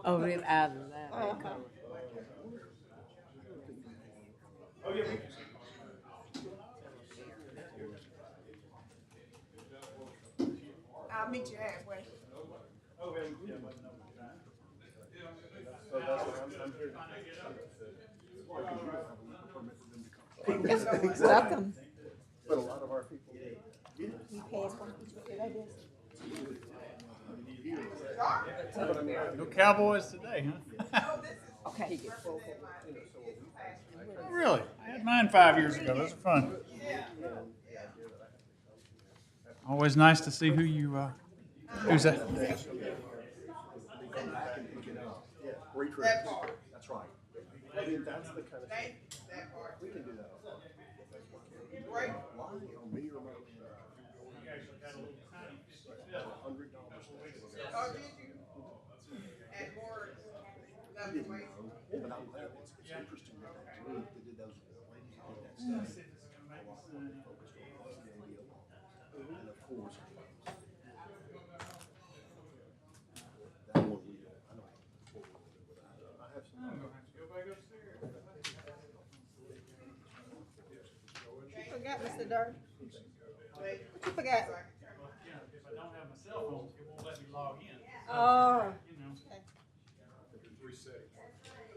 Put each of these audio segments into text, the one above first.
Oh, really? I love that Uh-huh. color. I'll meet you halfway. Welcome. But a lot of our people, You pass one each way like this. No Cowboys today, huh? Okay. Really? I had mine 5 years ago. Those are fun. Always nice to see who you. Who's that? free trips. That's right. I mean, that's the kind of thing. We can do that. Why on me or my $100? I didn't know, but I'm glad it's interesting that that group that did those ladies that did that study, a lot of them focused on the ABO. And of course, that one we, I don't know. I have some. You forgot, Mr. Dirk. What you forgot? If I don't have my cell phone, it won't let me log in. Oh. You know, Okay.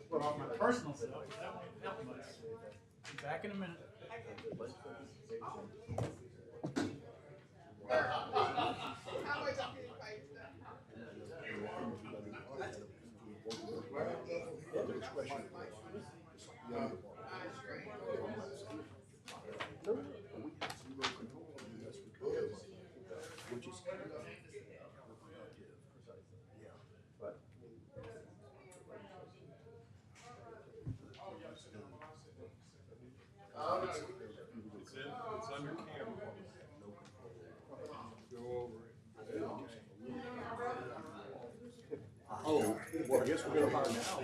well, on my personal cell, but that won't help much. Be back in a minute. Which is productive. Yeah. But it's under camera. Go over it. Oh, well, I guess we're gonna find out.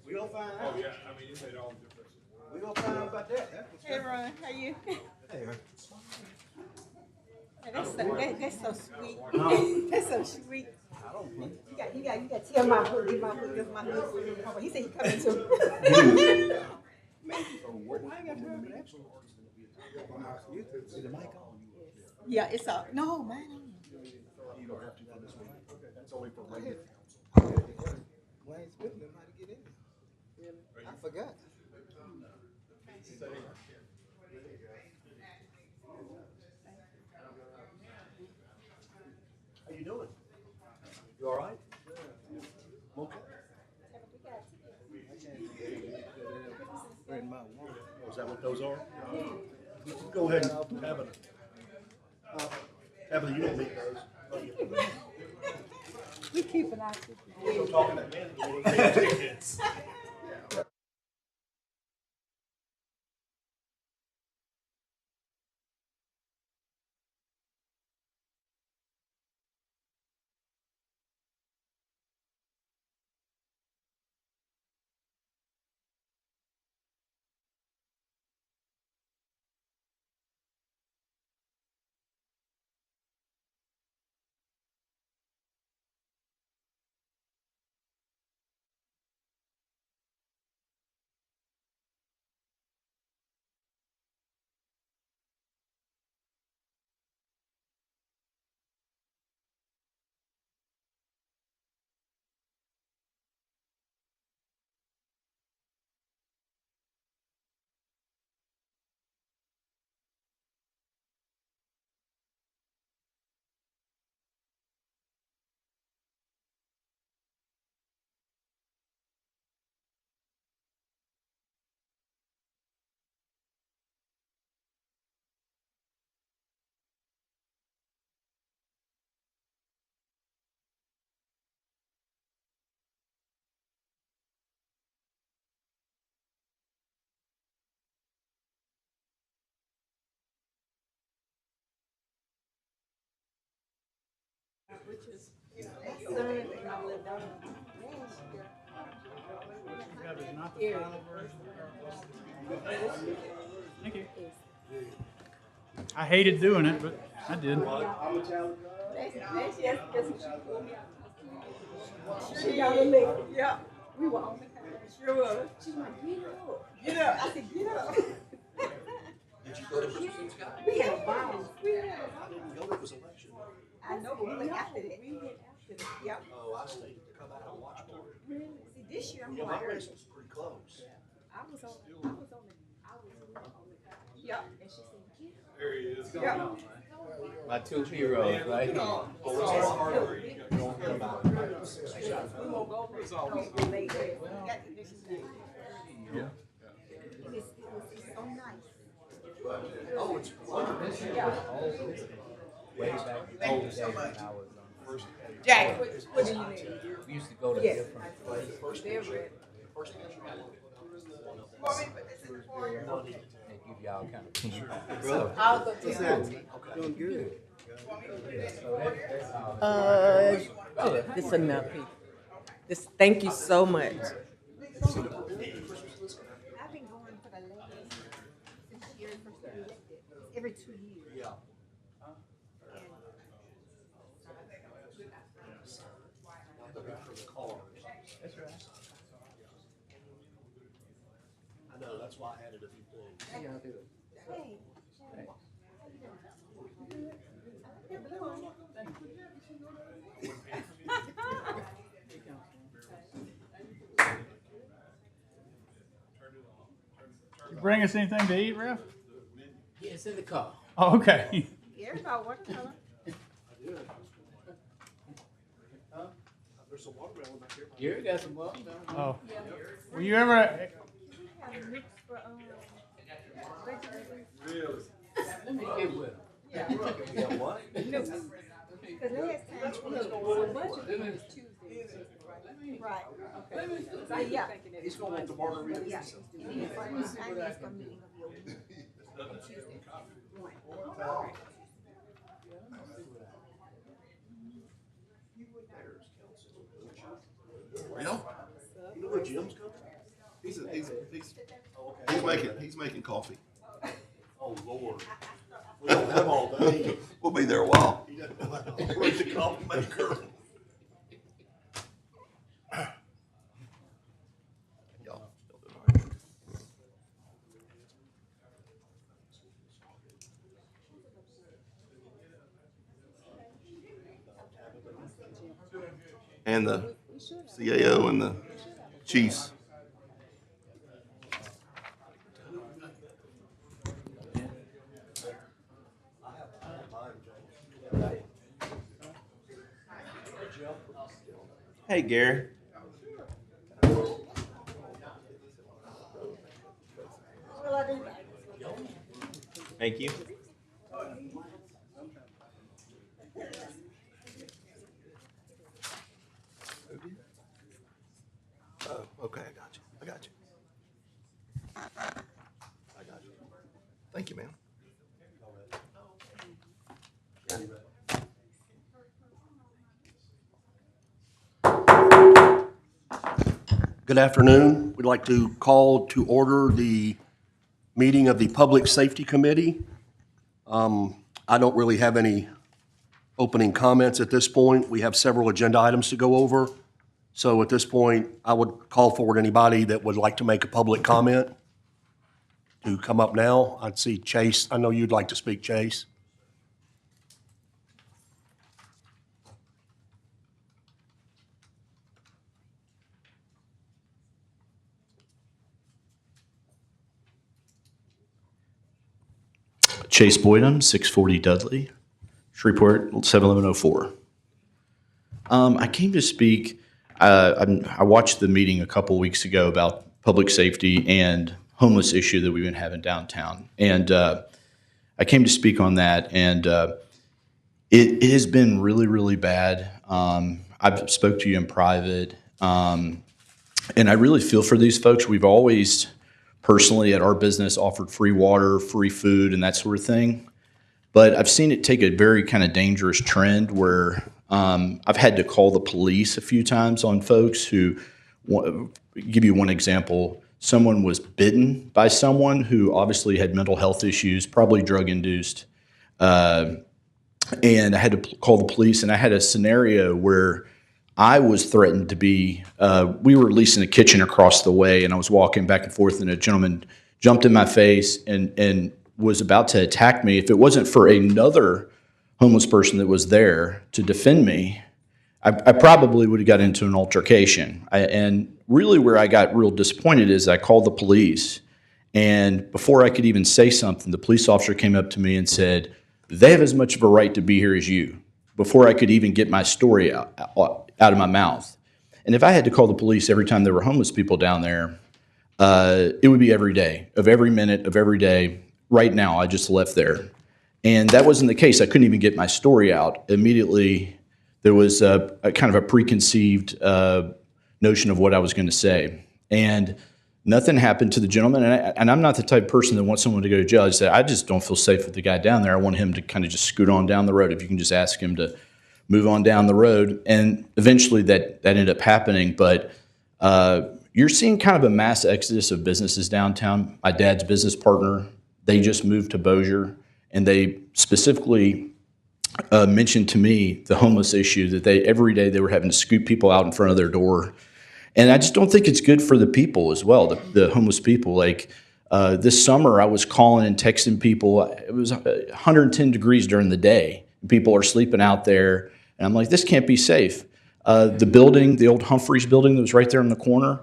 We gonna find Oh, out. yeah, I mean, it made all the difference. We gonna find out about that. That's what's Hey, Ron, how you? Hey, That's so sweet. That's so sweet. I don't play. You got to tell my hood, give my hood, give my hood. Oh, he said he coming too. So what was I ain't got time for that. Is the mic on? Yeah, it's all. No, man. you don't have to for this one. That's only for regular council. Wayne Smith knew how to get in there. I forgot. How you doing? You all right? Okay. In my wallet. Oh, is that what those are? Go ahead and have it. Tabitha, you don't need those. We keep an eye. Don't talk to that man. That is not the final version. Thank you. I hated doing it, but I did. She got a leg. Yeah. We were on the couch. Sure was. She's like, get up. Get up. I said, get up. Did you go to Christmas, Scott? We had a bomb. We had. I didn't go, it was election. I know, but we went after that. We went after that. Yep. Oh, I stayed to come out and watch more. Really? See, this year I'm Yeah, going my early. race was pretty close. I was on the couch. Yep. And she said, get up. There he is. Yep. My two heroes, right? We won't go over it. We laid there. We got the dishes in. It was so nice. Oh, it's wonderful. Yeah. Way back in the old days when I was on. Jack, what do you need? We used to go to Yes. different places. They're ready. First picture I looked They give y'all kind of team. So, I'll go to Doing good. so that's all. It's enough. This, thank you so much. I've been going for the last since the year first got elected. Every 2 years. Yeah. For the cars. That's right. I know, that's why I added a few things. How y'all do? Hey. You bring us anything to eat, Ralph? Yeah, it's in the car. Oh, okay. Everybody watermelon. There's some watermelon back here. Gary got some watermelon. Oh. Were you ever? Really? Let me get with him. You got what? Because last time we had so much of it was Tuesday. Right. Okay. Yeah. He's gonna want the margarita. Yeah. And then for this time, it's gonna be on Tuesday. One. Yeah. You know where Jim's coming? He's making coffee. Oh, Lord. We don't have all day. We'll be there a while. He doesn't know how to operate the coffee maker. Y'all doing all right? And the CAO and the chiefs. Hey, Gary. Thank you. Oh, okay, I got you. I got you. I got you. Thank you, man. Good afternoon. We'd like to call to order the meeting of the Public Safety Committee. I don't really have any opening comments at this point. We have several agenda items to go over. So at this point, I would call forward anybody that would like to make a public comment to come up now. I'd see Chase. I know you'd like to speak, Chase. Chase Boydum, 640 Dudley, Shreveport, 71104. I came to speak. I watched the meeting a couple weeks ago about public safety and homeless issue that we've been having downtown, and I came to speak on that. And it has been really, really bad. I've spoke to you in private, and I really feel for these folks. We've always personally at our business offered free water, free food, and that sort of thing. But I've seen it take a very kind of dangerous trend where I've had to call the police a few times on folks who, give you one example, someone was bitten by someone who obviously had mental health issues, probably drug induced, and I had to call the police. And I had a scenario where I was threatened to be. We were leasing a kitchen across the way, and I was walking back and forth, and a gentleman jumped in my face and was about to attack me. If it wasn't for another homeless person that was there to defend me, I probably would have got into an altercation. And really where I got real disappointed is I called the police, and before I could even say something, the police officer came up to me and said, "They have as much of a right to be here as you," before I could even get my story out of my mouth. And if I had to call the police every time there were homeless people down there, it would be every day, of every minute, of every day. Right now, I just left there. And that wasn't the case. I couldn't even get my story out. Immediately, there was a kind of a preconceived notion of what I was going to say. And nothing happened to the gentleman. And I'm not the type of person that wants someone to go to jail. I just don't feel safe with the guy down there. I want him to kind of just scoot on down the road. If you can just ask him to move on down the road. And eventually that ended up happening. But you're seeing kind of a mass exodus of businesses downtown. My dad's business partner, they just moved to Bossier, and they specifically mentioned to me the homeless issue, that every day they were having to scoop people out in front of their door. And I just don't think it's good for the people as well, the homeless people. Like this summer, I was calling and texting people. It was 110 degrees during the day. People are sleeping out there. And I'm like, this can't be safe. The building, the old Humphreys building that was right there in the corner,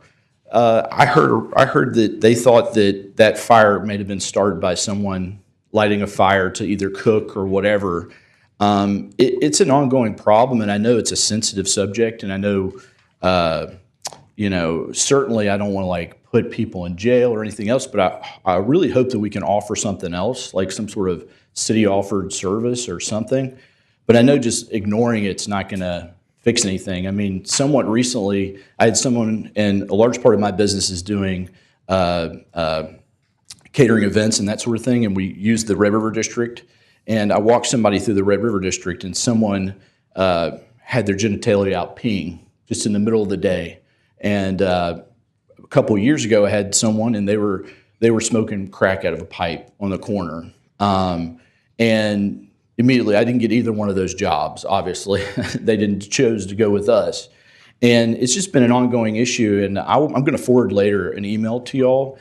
I heard that they thought that fire may have been started by someone lighting a fire to either cook or whatever. It's an ongoing problem, and I know it's a sensitive subject, and I know, certainly I don't want to like put people in jail or anything else, but I really hope that we can offer something else, like some sort of city-offered service or something. But I know just ignoring it's not going to fix anything. I mean, somewhat recently, I had someone, and a large part of my business is doing catering events and that sort of thing, and we use the Red River District. And I walked somebody through the Red River District, and someone had their genitalia out peeing just in the middle of the day. And a couple of years ago, I had someone, and they were smoking crack out of a pipe on the corner. And immediately, I didn't get either one of those jobs, obviously. They didn't choose to go with us. And it's just been an ongoing issue. And I'm going to forward later an email to y'all.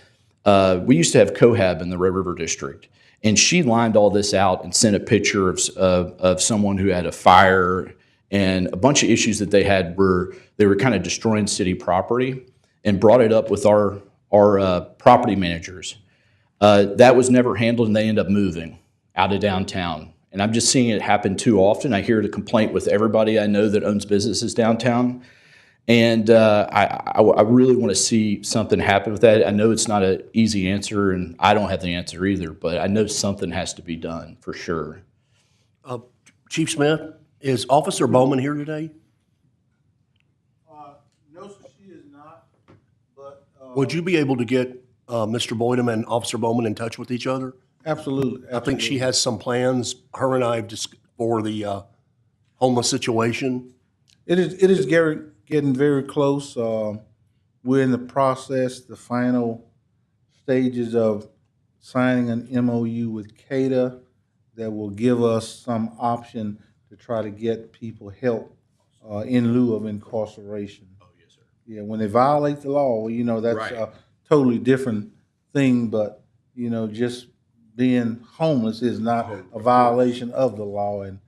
We used to have Cohab in the Red River District. And she lined all this out and sent a picture of someone who had a fire and a bunch of issues that they had were they were kind of destroying city property, and brought it up with our property managers. That was never handled, and they ended up moving out of downtown. And I'm just seeing it happen too often. I hear the complaint with everybody I know that owns businesses downtown. And I really want to see something happen with that. I know it's not an easy answer, and I don't have the answer either, but I know something has to be done for sure. Chief Smith, is Officer Bowman here today? No, sir, she is not, but. Would you be able to get Mr. Boydum and Officer Bowman in touch with each other? Absolutely. I think she has some plans, her and I, for the homeless situation. It is getting very close. We're in the process, the final stages of signing an MOU with CADA that will give us some option to try to get people help in lieu of incarceration. Oh, yes, sir. Yeah, when they violate the law, that's Right. a totally different thing, but, just being homeless is not a violation of the law, and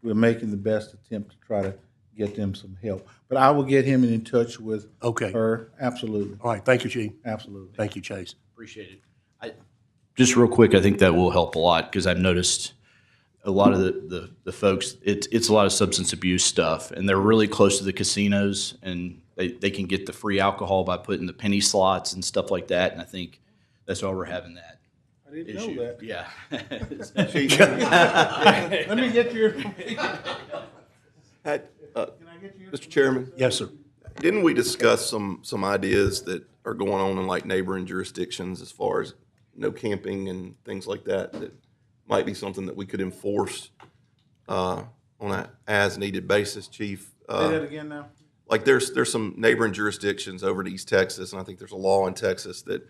we're making the best attempt to try to get them some help. But I will get him in touch with Okay. her. Absolutely. All right, thank you, Chief. Absolutely. Thank you, Chase. Appreciate it. Just real quick, I think that will help a lot, because I've noticed a lot of the folks, it's a lot of substance abuse stuff, and they're really close to the casinos, and they can get the free alcohol by putting the penny slots and stuff like that, and I think that's why we're having that I didn't issue. know that. Yeah. Let me get your information. Had, Can I get your Mr. Chairman, Yes, sir. didn't we discuss some ideas that are going on in like neighboring jurisdictions as far as no camping and things like that might be something that we could enforce on an as-needed basis, Chief? Say that again now? Like there's some neighboring jurisdictions over in East Texas, and I think there's a law in Texas that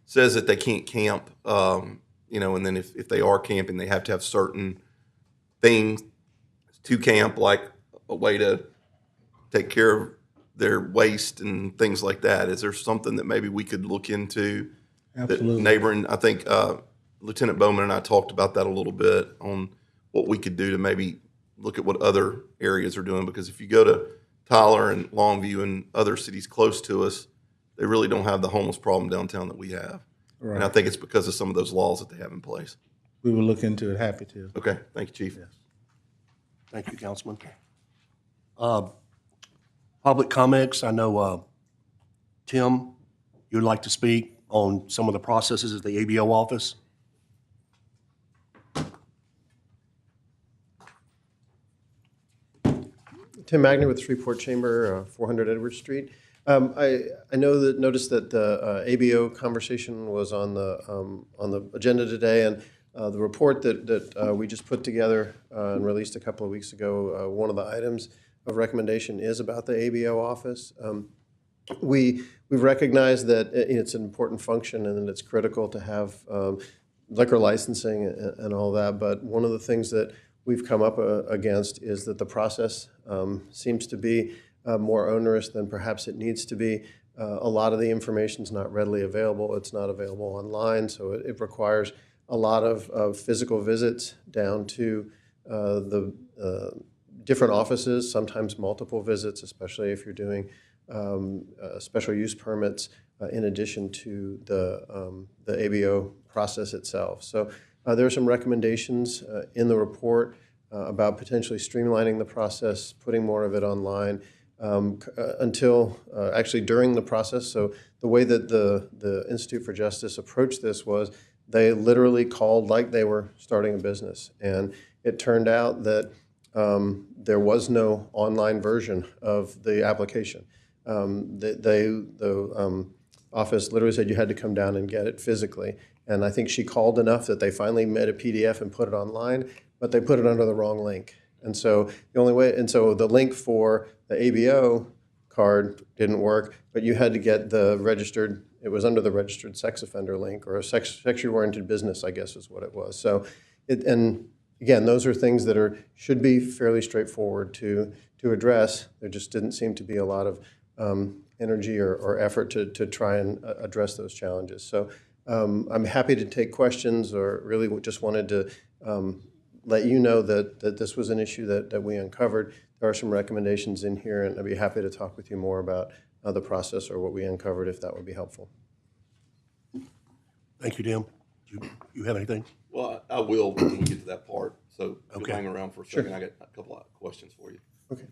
says that they can't camp, and then if they are camping, they have to have certain thing to camp, like a way to take care of their waste and things like that? Is there something that maybe we could look into? Absolutely. That neighboring, I think Lieutenant Bowman and I talked about that a little bit on what we could do to maybe look at what other areas are doing. Because if you go to Tyler and Longview and other cities close to us, they really don't have the homeless problem downtown that we have. Right. And I think it's because of some of those laws that they have in place. We will look into it. Happy to. Okay, thank you, Chief. Thank you, Councilman. Public comments, I know, Tim, you would like to speak on some of the processes at the ABO office? Tim Magner with Shreveport Chamber, 400 Edwards Street. I noticed that the ABO conversation was on the agenda today, and the report that we just put together and released a couple of weeks ago, one of the items of recommendation is about the ABO office. We've recognized that it's an important function and that it's critical to have liquor licensing and all that, but one of the things that we've come up against is that the process seems to be more onerous than perhaps it needs to be. A lot of the information is not readily available. It's not available online, so it requires a lot of physical visits down to the different offices, sometimes multiple visits, especially if you're doing special use permits in addition to the ABO process itself. So there are some recommendations in the report about potentially streamlining the process, putting more of it online until actually during the process. So the way that the Institute for Justice approached this was they literally called like they were starting a business. And it turned out that there was no online version of the application. The office literally said you had to come down and get it physically. And I think she called enough that they finally made a PDF and put it online, but they put it under the wrong link. And so the link for the ABO card didn't work, but you had to get it was under the registered sex offender link, or a sexually oriented business, I guess is what it was. So and again, those are things that should be fairly straightforward to address. There just didn't seem to be a lot of energy or effort to try and address those challenges. So I'm happy to take questions, or really just wanted to let you know that this was an issue that we uncovered. There are some recommendations in here, and I'd be happy to talk with you more about the process or what we uncovered, if that would be helpful. Thank you, Tim. Do you have anything? Well, I will when we get to that part. So if Okay. you'll hang around for a second. I got a couple of questions for you. Okay.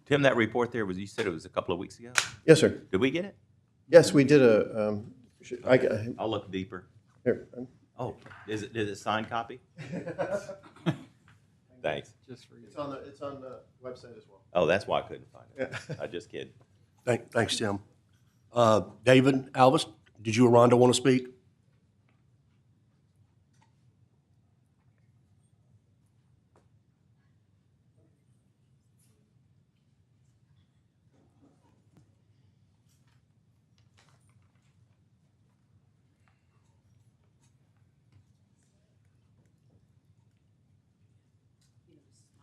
Tim, that report there you said it was a couple of weeks ago? Yes, sir. Did we get it? Yes, we did I'll look deeper. here. Oh, is it signed copy? Thanks. Just for you. It's on the website as well. Oh, that's why I couldn't find it. I just kidding. Thanks, Tim. David, Alvis, did you or Rhonda want to speak?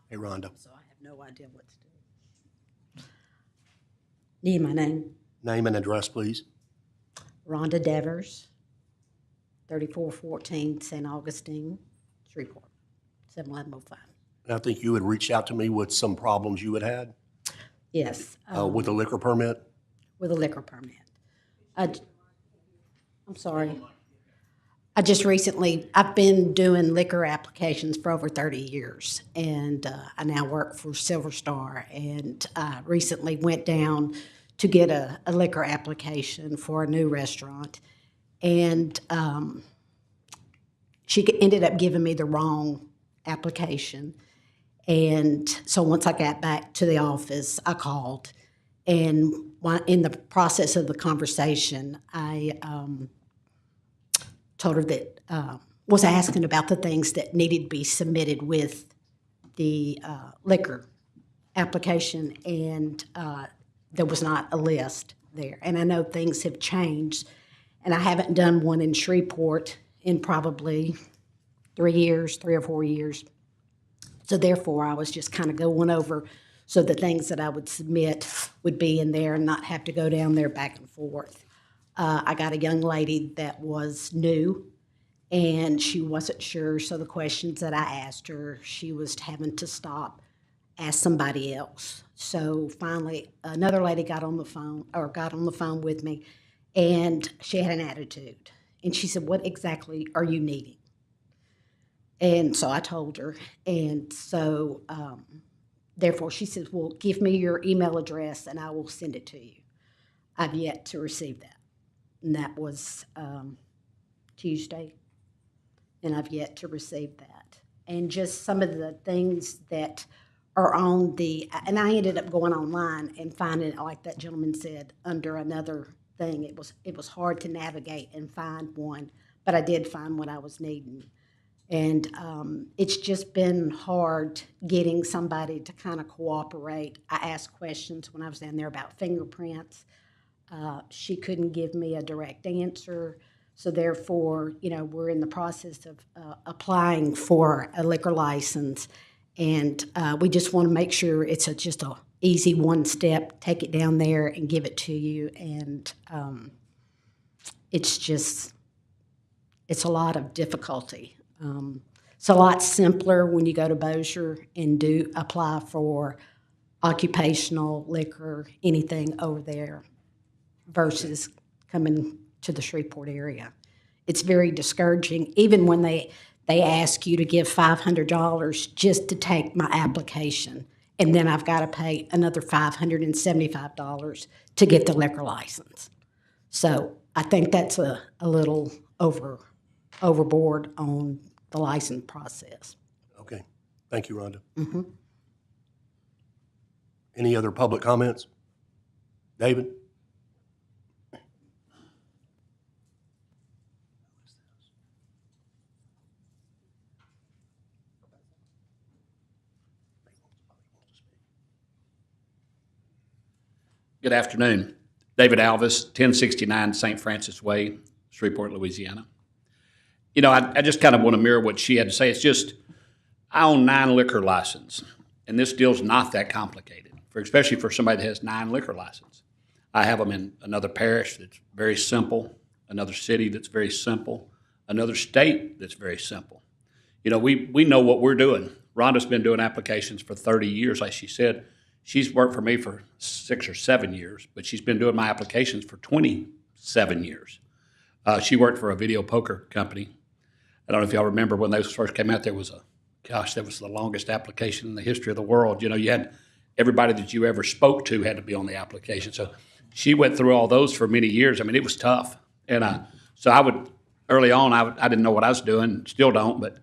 Hey, Rhonda. So I have no idea what to do. Need my name? Name and address, please. Rhonda Devers, 3414 St. Augustine, Shreveport, 71105. And I think you had reached out to me with some problems you had had Yes, with the liquor permit. with a liquor permit. I'm sorry. I've been doing liquor applications for over 30 years, and I now work for Silver Star, and I recently went down to get a liquor application for a new restaurant, and she ended up giving me the wrong application. And so once I got back to the office, I called, and in the process of the conversation, I told her that was asking about the things that needed to be submitted with the liquor application, and there was not a list there. And I know things have changed, and I haven't done one in Shreveport in probably 3 or 4 years. So therefore, I was just kind of going over, so the things that I would submit would be in there and not have to go down there back and forth. I got a young lady that was new, and she wasn't sure, so the questions that I asked her, she was having to stop, ask somebody else. So finally, another lady got on the phone with me, and she had an attitude. And she said, "What exactly are you needing?" And so I told her, and so therefore she says, "Well, give me your email address and I will send it to you." I've yet to receive that. And that was Tuesday, and I've yet to receive that. And just some of the things that are on and I ended up going online and finding it, like that gentleman said, under another thing. It was hard to navigate and find one, but I did find what I was needing. And it's just been hard getting somebody to kind of cooperate. I asked questions when I was down there about fingerprints. She couldn't give me a direct answer. So therefore, we're in the process of applying for a liquor license. And we just want to make sure it's just a easy one step, take it down there and give it to you. And it's a lot of difficulty. It's a lot simpler when you go to Bossier and apply for occupational liquor, anything over there, versus coming to the Shreveport area. It's very discouraging, even when they ask you to give $500 just to take my application, and then I've got to pay another $575 to get the liquor license. So I think that's a little overboard on the license process. Okay. Thank you, Rhonda. Any other public comments? David? Good afternoon. David Alvis, 1069 St. Francis Way, Shreveport, Louisiana. I just kind of want to mirror what she had to say. It's just, I own 9 liquor licenses, and this deal's not that complicated, especially for somebody that has 9 liquor licenses. I have them in another parish that's very simple, another city that's very simple, another state that's very simple. We know what we're doing. Rhonda's been doing applications for 30 years, like she said. She's worked for me for 6 or 7 years, but she's been doing my applications for 27 years. She worked for a video poker company. I don't know if y'all remember when those first came out, that was the longest application in the history of the world. You had everybody that you ever spoke to had to be on the application. So she went through all those for many years. I mean, it was tough. And so early on, I didn't know what I was doing, still don't, but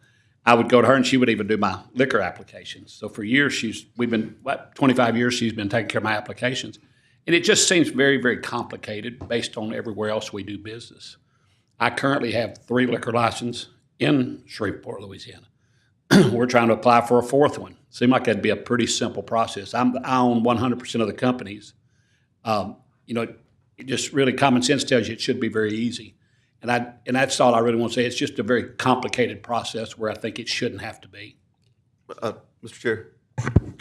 I would go to her and she would even do my liquor applications. So for years, 25 years, she's been taking care of my applications. And it just seems very, very complicated based on everywhere else we do business. I currently have 3 liquor licenses in Shreveport, Louisiana. We're trying to apply for a 4th one. Seemed like that'd be a pretty simple process. I own 100% of the companies. It just really common sense tells you it should be very easy. And that's all I really want to say. It's just a very complicated process where I think it shouldn't have to be. Mr. Chair,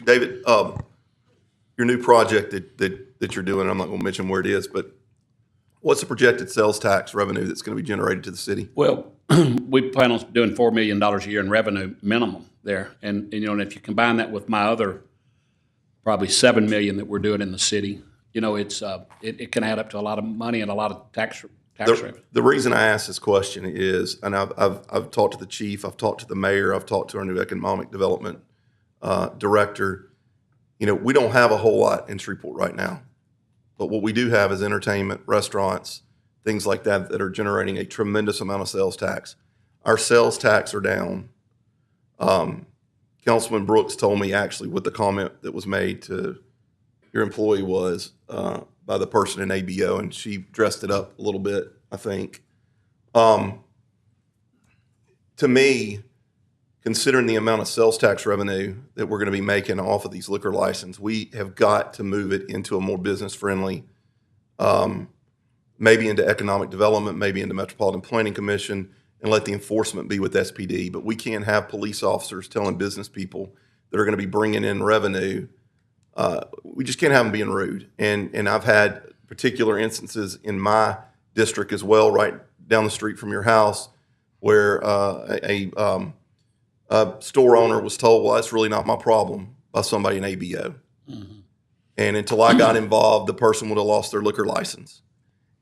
David, your new project that you're doing, I'm not going to mention where it is, but what's the projected sales tax revenue that's going to be generated to the city? Well, we plan on doing $4 million a year in revenue minimum there. And and if you combine that with my other probably $7 million that we're doing in the city, it can add up to a lot of money and a lot of tax revenue. The reason I ask this question is, and I've talked to the chief, I've talked to the mayor, I've talked to our new economic development director. We don't have a whole lot in Shreveport right now, but what we do have is entertainment, restaurants, things like that are generating a tremendous amount of sales tax. Our sales tax are down. Councilman Brooks told me actually what the comment that was made to your employee was by the person in ABO, and she dressed it up a little bit, I think. To me, considering the amount of sales tax revenue that we're going to be making off of these liquor licenses, we have got to move it into a more business-friendly, maybe into economic development, maybe into Metropolitan Planning Commission, and let the enforcement be with SPD. But we can't have police officers telling business people that are going to be bringing in revenue, we just can't have them being rude. And I've had particular instances in my district as well, right down the street from your house, where a store owner was told, well, that's really not my problem, by somebody in ABO. And until I got involved, the person would have lost their liquor license.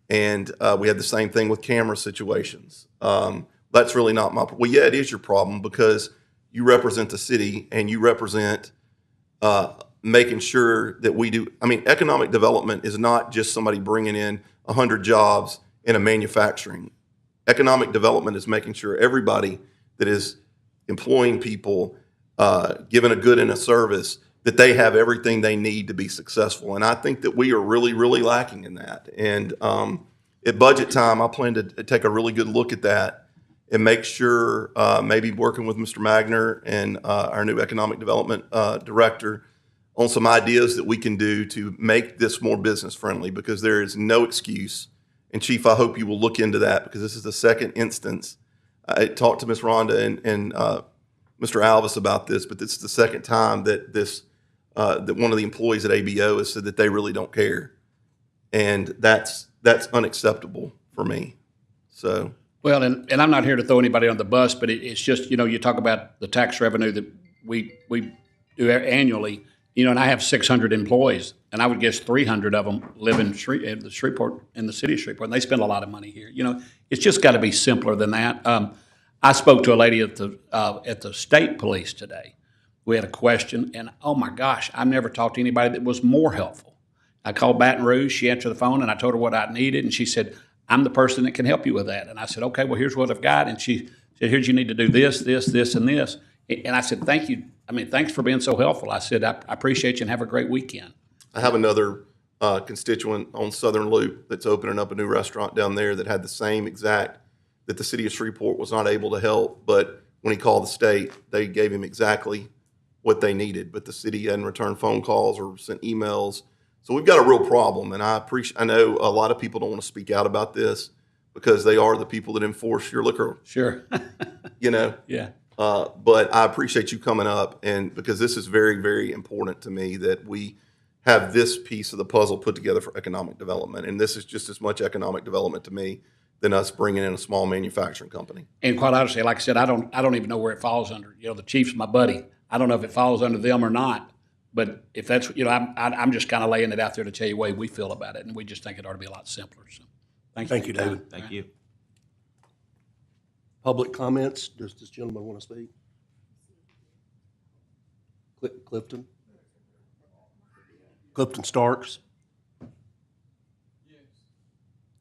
And we had the same thing with camera situations. That's really not my, well, yeah, it is your problem because you represent the city and you represent making sure that we do. I mean, economic development is not just somebody bringing in 100 jobs in a manufacturing. Economic development is making sure everybody that is employing people, giving a good and a service, that they have everything they need to be successful. And I think that we are really, really lacking in that. And at budget time, I plan to take a really good look at that and make sure, maybe working with Mr. Magner and our new economic development director on some ideas that we can do to make this more business friendly, because there is no excuse. And Chief, I hope you will look into that, because this is the second instance. I talked to Ms. Rhonda and Mr. Alvis about this, but this is the second time that that one of the employees at ABO has said that they really don't care. And that's unacceptable for me. So. Well, and I'm not here to throw anybody on the bus, but it's just, you talk about the tax revenue that we do annually, and I have 600 employees, and I would guess 300 of them live in the Shreveport, in the city of Shreveport, and they spend a lot of money here. It's just got to be simpler than that. I spoke to a lady at the state police today. We had a question, and oh my gosh, I've never talked to anybody that was more helpful. I called Baton Rouge, she answered the phone, and I told her what I needed, and she said, I'm the person that can help you with that. And I said, okay, well, here's what I've got. And she said, here's, you need to do this, this, this, and this. And I said, thank you. I mean, thanks for being so helpful. I said, I appreciate you and have a great weekend. I have another constituent on Southern Loop that's opening up a new restaurant down there that had the same exact, that the city of Shreveport was not able to help. But when he called the state, they gave him exactly what they needed. But the city hadn't returned phone calls or sent emails. So we've got a real problem. And I know a lot of people don't want to speak out about this because they are the people that enforce your liquor. Sure. Yeah. But I appreciate you coming up, and because this is very, very important to me that we have this piece of the puzzle put together for economic development. And this is just as much economic development to me than us bringing in a small manufacturing company. And quite honestly, like I said, I don't even know where it falls under. The chief's my buddy. I don't know if it falls under them or not. But if that's, I'm just kind of laying it out there to tell you the way we feel about it, and we just think it ought to be a lot simpler. So, Thank you, David. Thank you. Public comments? Does this gentleman want to speak? Clifton? Clifton Starks?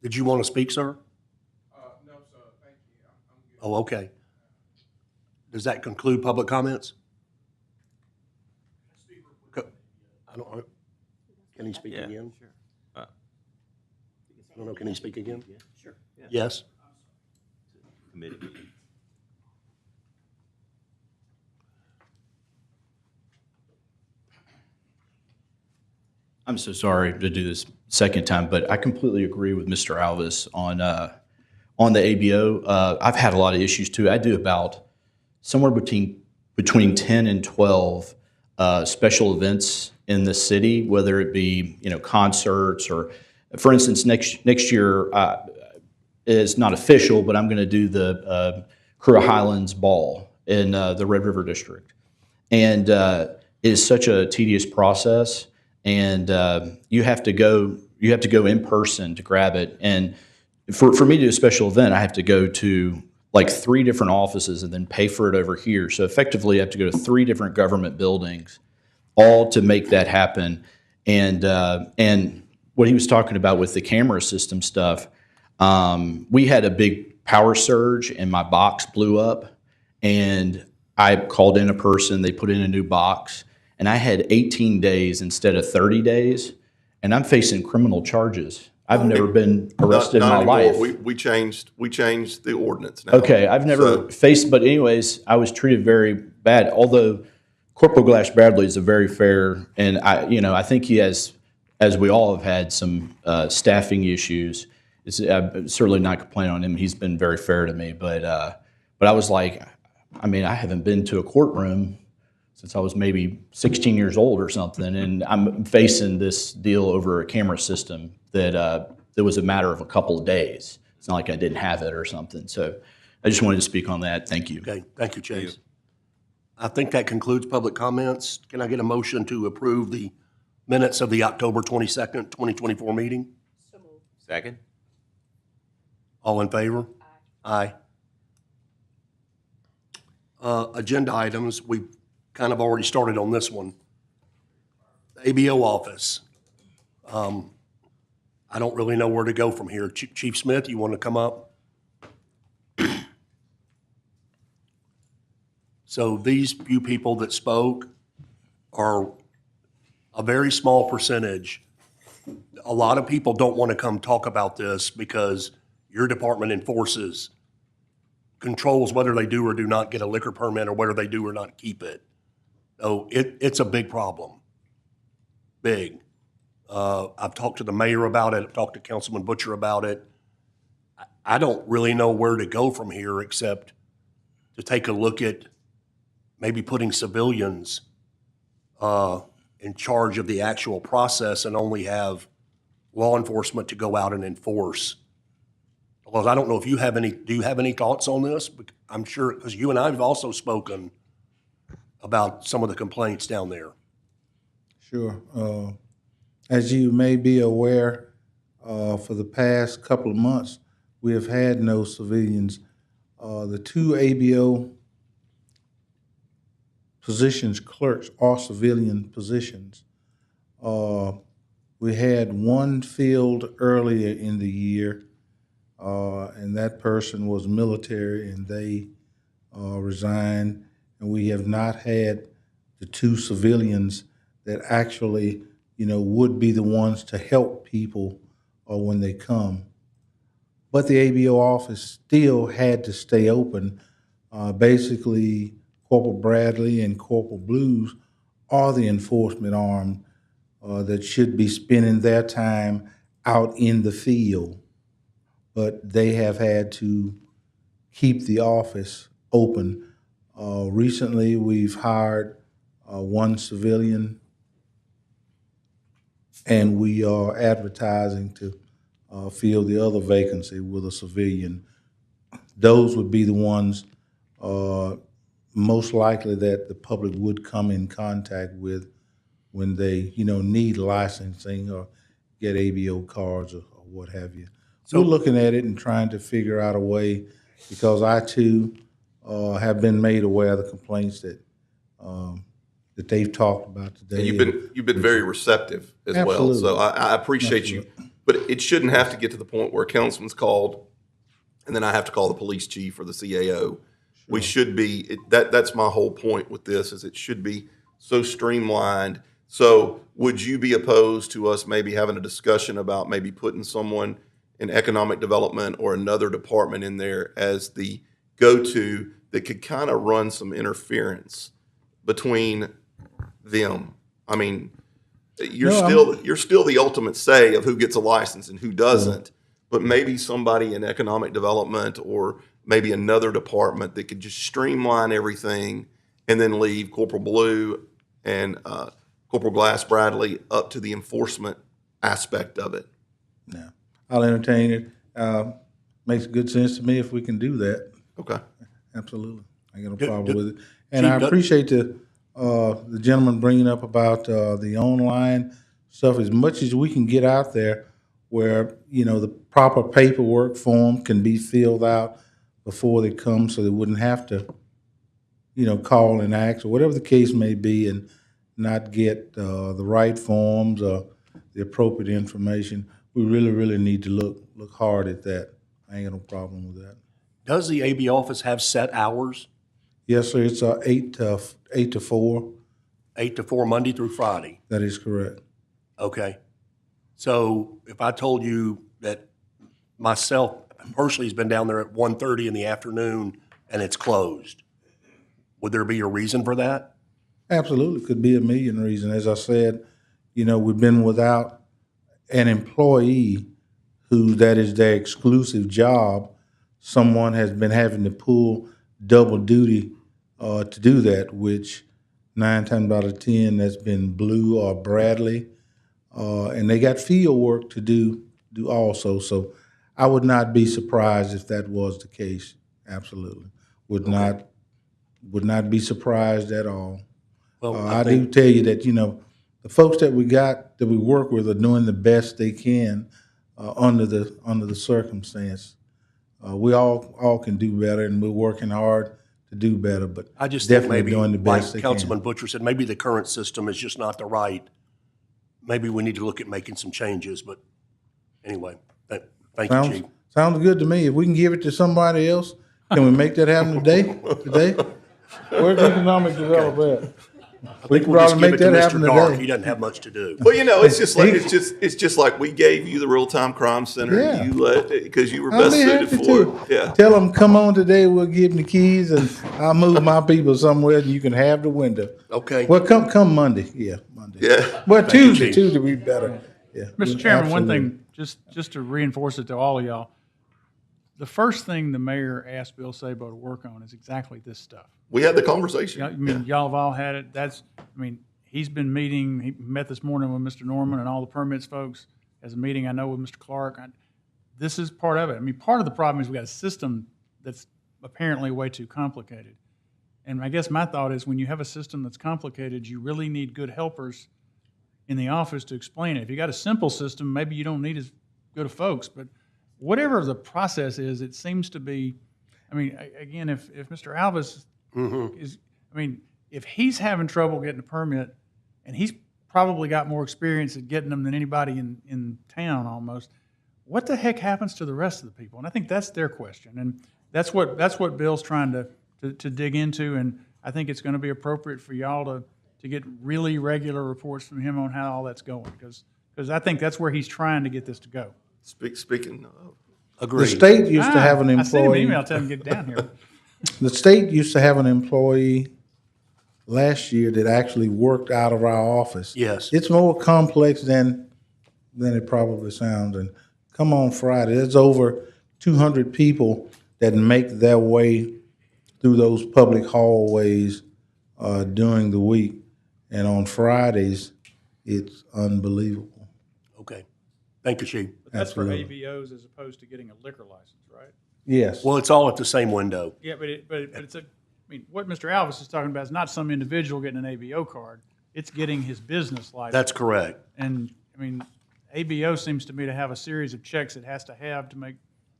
Did you want to speak, sir? No, sir. Thank you. I'm good. Oh, okay. Does that conclude public comments? I don't. Can he speak again? Sure. I don't know. Can he speak again? Yeah, sure. Yeah. Yes. Committee. I'm so sorry to do this second time, but I completely agree with Mr. Alvis on the ABO. I've had a lot of issues too. I do about somewhere between 10 and 12 special events in the city, whether it be concerts or, for instance, next year is not official, but I'm going to do the Crew of Highlands Ball in the Red River District, and it is such a tedious process, and you have to go in person to grab it. And for me to do a special event, I have to go to like 3 different offices and then pay for it over here. So effectively, I have to go to 3 different government buildings, all to make that happen. And what he was talking about with the camera system stuff, we had a big power surge and my box blew up, and I called in a person, they put in a new box, and I had 18 days instead of 30 days, and I'm facing criminal charges. I've never been arrested Not in my anymore. life. We changed the ordinance now. Okay, I've never faced, but anyways, I was treated very bad. Although Corporal Glass Bradley is a very fair, and I think he has, as we all have had, some staffing issues. I'm certainly not complaining on him. He's been very fair to me, but I was like, I haven't been to a courtroom since I was maybe 16 years old or something, and I'm facing this deal over a camera system that was a matter of a couple of days. It's not like I didn't have it or something. So I just wanted to speak on that. Thank you. Okay, thank you, Chase. I think that concludes public comments. Can I get a motion to approve the minutes of the October 22nd, 2024 meeting? Second? All in favor? Aye. Agenda items, we kind of already started on this one. The ABO office. I don't really know where to go from here. Chief Smith, you want to come up? So these few people that spoke are a very small percentage. A lot of people don't want to come talk about this because your department controls whether they do or do not get a liquor permit or whether they do or not keep it. So it's a big problem. Big. I've talked to the mayor about it. I've talked to Councilman Butcher about it. I don't really know where to go from here except to take a look at maybe putting civilians in charge of the actual process and only have law enforcement to go out and enforce. Because I don't know if you have do you have any thoughts on this? I'm sure, because you and I have also spoken about some of the complaints down there. Sure. As you may be aware, for the past couple of months, we have had no civilians. The two ABO positions, clerks, are civilian positions. We had one filled earlier in the year, and that person was military, and they resigned. And we have not had the two civilians that actually, would be the ones to help people when they come. But the ABO office still had to stay open. Basically, Corporal Bradley and Corporal Blues are the enforcement arm that should be spending their time out in the field. But they have had to keep the office open. Recently, we've hired one civilian, and we are advertising to fill the other vacancy with a civilian. Those would be the ones most likely that the public would come in contact with when they, need licensing or get ABO cards or what have you. So we're looking at it and trying to figure out a way, because I too have been made aware of the complaints that they've talked about today. And you've been very receptive as Absolutely. well. So I appreciate you. But it shouldn't have to get to the point where a councilman's called and then I have to call the police chief or the CAO. We should be, that's my whole point with this, is it should be so streamlined. So would you be opposed to us maybe having a discussion about maybe putting someone in economic development or another department in there as the go-to that could kind of run some interference between them? I mean, you're still the ultimate say of who gets a license and who doesn't, but maybe somebody in economic development or maybe another department that could just streamline everything and then leave Corporal Blue and Corporal Glass Bradley up to the enforcement aspect of it. Yeah, I'll entertain it. Makes good sense to me if we can do that. Okay. Absolutely. I got no problem with it. And I appreciate the gentleman bringing up about the online stuff. As much as we can get out there where, the proper paperwork form can be filled out before they come, so they wouldn't have to, call and ask or whatever the case may be and not get the right forms or the appropriate information. We really, really need to look hard at that. I ain't got no problem with that. Does the AB office have set hours? Yes, sir. It's 8 to 4. 8 to 4, Monday through Friday? That is correct. Okay. So if I told you that myself personally has been down there at 1:30 in the afternoon and it's closed, would there be a reason for that? Absolutely. Could be a million reasons. As I said, we've been without an employee who that is their exclusive job. Someone has been having to pull double duty to do that, which 9 times out of 10, that's been Blue or Bradley. And they got field work to do also. So I would not be surprised if that was the case. Absolutely. Would not be surprised at all. Well, I do tell you that, the folks that we work with are doing the best they can under the circumstance. We all can do better, and we're working hard to do better, but I just think definitely maybe, doing the like best they Councilman can. Butcher said, maybe the current system is just not the right. Maybe we need to look at making some changes, but anyway, thank you, Chief. Sounds good to me. If we can give it to somebody else, can we make that happen today? Where's the economic developer at? I We think can we'll just probably give make it to that Mr. happen Dark. today. He doesn't have much to do. Well, it's just like we gave you the real-time crime center. Yeah. You let, because you were I'll best be suited happy for to. it. Yeah. Tell them, come on today, we'll give them the keys, and I'll move my people somewhere, and you can have the window. Okay. Well, come Monday, Monday. Yeah. Well, Tuesday Chief. would be better. Yeah. Mr. Chairman, one Absolutely. thing, just to reinforce it to all of y'all, the first thing the mayor asked Bill Sabo to work on is exactly this stuff. We had the conversation. Y'all have all had it. He's been meeting, he met this morning with Mr. Norman and all the permits folks, has a meeting I know with Mr. Clark. This is part of it. Part of the problem is we got a system that's apparently way too complicated. And I guess my thought is when you have a system that's complicated, you really need good helpers in the office to explain it. If you got a simple system, maybe you don't need as good of folks, but whatever the process is, it seems to be, again, if Mr. Alvis is, if he's having trouble getting a permit, and he's probably got more experience at getting them than anybody in town almost, what the heck happens to the rest of the people? And I think that's their question. And that's what Bill's trying to dig into, and I think it's going to be appropriate for y'all to get really regular reports from him on how all that's going, because I think that's where he's trying to get this to go. Speaking of, The Agreed. state used to have an I sent him an employee. email telling him to get down here. The state used to have an employee last year that actually worked out of our office. Yes. It's more complex than it probably sounds. And come on Friday, there's over 200 people that make their way through those public hallways during the week. And on Fridays, it's unbelievable. Okay. Thank you, Chief. But that's for Absolutely. ABOs as opposed to getting a liquor license, right? Yes. Well, it's all at the same window. Yeah, but it's what Mr. Alvis is talking about is not some individual getting an ABO card. It's getting his business license. That's correct. And, ABO seems to me to have a series of checks it has to have to make,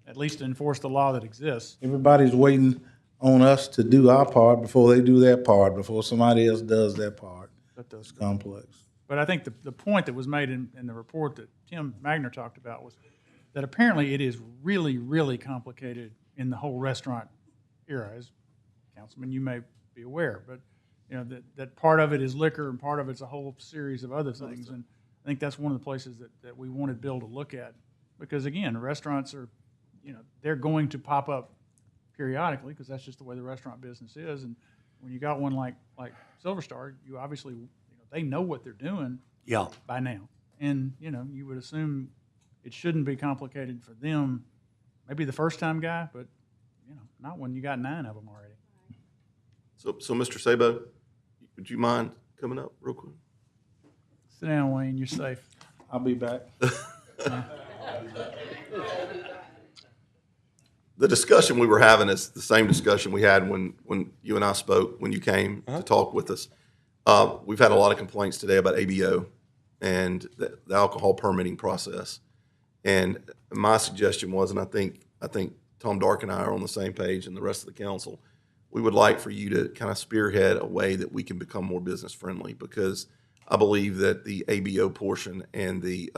at least to enforce the law that exists. Everybody's waiting on us to do our part before they do their part, before somebody else does their part. It's complex. But I think the point that was made in the report that Tim Magner talked about was that apparently it is really, really complicated in the whole restaurant era. As Councilman, you may be aware, but that part of it is liquor and part of it's a whole series of other things. And I think that's one of the places that we wanted Bill to look at, because again, restaurants are, they're going to pop up periodically because that's just the way the restaurant business is. And when you got one like Silver Star, you obviously, they know what they're doing Yeah. by now. And, you would assume it shouldn't be complicated for them, maybe the first time guy, but, not when you got 9 of them already. so Mr. Sabo, would you mind coming up real quick? Sit down, Wayne, you're safe. I'll be back. The discussion we were having is the same discussion we had when you and I spoke, when you came to talk with us. We've had a lot of complaints today about ABO and the alcohol permitting process. And my suggestion was, and I think Tom Dark and I are on the same page, and the rest of the council, we would like for you to kind of spearhead a way that we can become more business friendly, because I believe that the ABO portion and the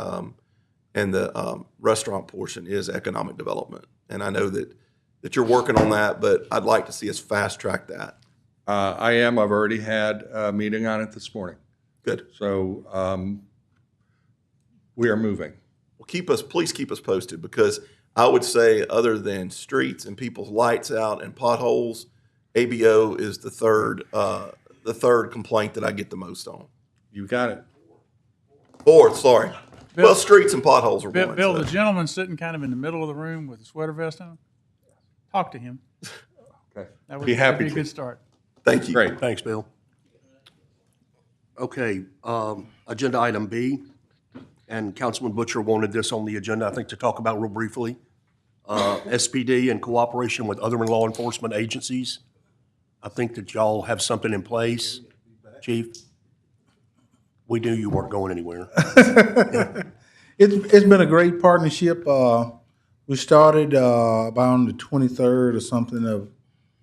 restaurant portion is economic development. And I know that you're working on that, but I'd like to see us fast track that. I am. I've already had a meeting on it this morning. Good. So we are moving. Well, please keep us posted, because I would say, other than streets and people's lights out and potholes, ABO is the third complaint that I get the most on. You got it. Fourth, sorry. Bill- Well, streets and potholes are one. Bill, so. the gentleman sitting kind of in the middle of the room with a sweater vest on, talk to him. Okay. That would Be happy that'd be a to. good start. Thank you. Great. Thanks, Bill. Okay, agenda item B, and Councilman Butcher wanted this on the agenda, I think, to talk about real briefly. SPD in cooperation with other law enforcement agencies. I think that y'all have something in place, Chief. We knew you weren't going anywhere. It's been a great partnership. We started about on the 23rd or something of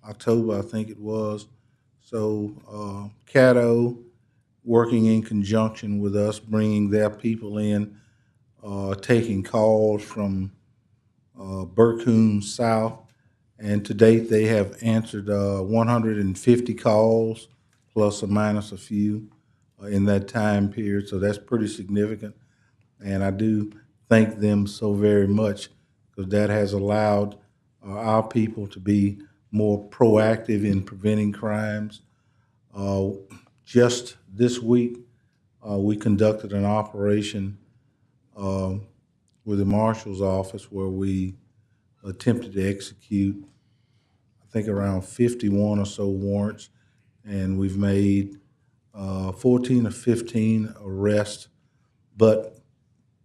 October, I think it was. So Caddo, working in conjunction with us, bringing their people in, taking calls from Burkhoon South, and to date they have answered 150 calls, plus or minus a few, in that time period. So that's pretty significant, and I do thank them so very much because that has allowed our people to be more proactive in preventing crimes. Just this week, we conducted an operation with the Marshal's Office where we attempted to execute, I think, around 51 or so warrants, and we've made 14 or 15 arrests. But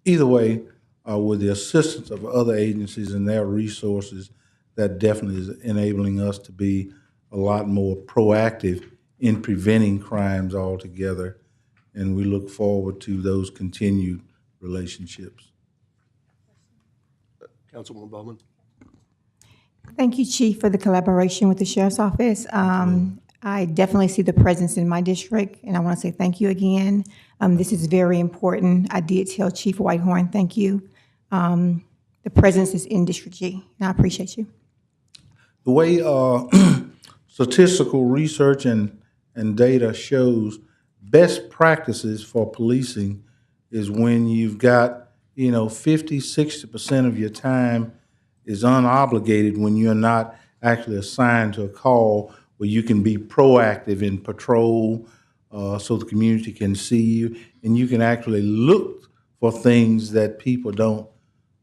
either way, with the assistance of other agencies and their resources, that definitely is enabling us to be a lot more proactive in preventing crimes altogether, and we look forward to those continued relationships. Councilwoman Bowman? Thank you, Chief, for the collaboration with the Sheriff's Office. I definitely see the presence in my district, and I want to say thank you again. This is very important. I did tell Chief Whitehorn, thank you. The presence is in District G, and I appreciate you. The way statistical research and data shows, best practices for policing is when you've got, 50, 60% of your time is unobligated when you're not actually assigned to a call, where you can be proactive in patrol so the community can see you, and you can actually look for things that people don't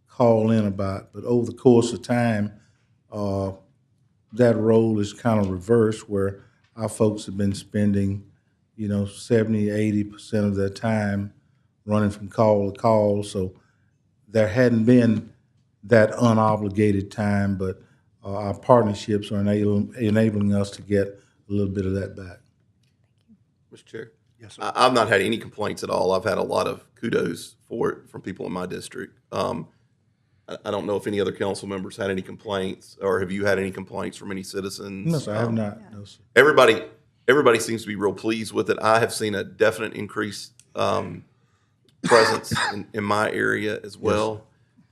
call in about. But over the course of time, that role is kind of reversed, where our folks have been spending, 70, 80% of their time running from call to call. So there hadn't been that unobligated time, but our partnerships are enabling us to get a little bit of that back. Mr. Chair? Yes, sir. I've not had any complaints at all. I've had a lot of kudos for it from people in my district. I don't know if any other council members had any complaints, or have you had any complaints from any citizens? No, sir, I have not. No, sir. Everybody seems to be real pleased with it. I have seen a definite increase presence in my area as well.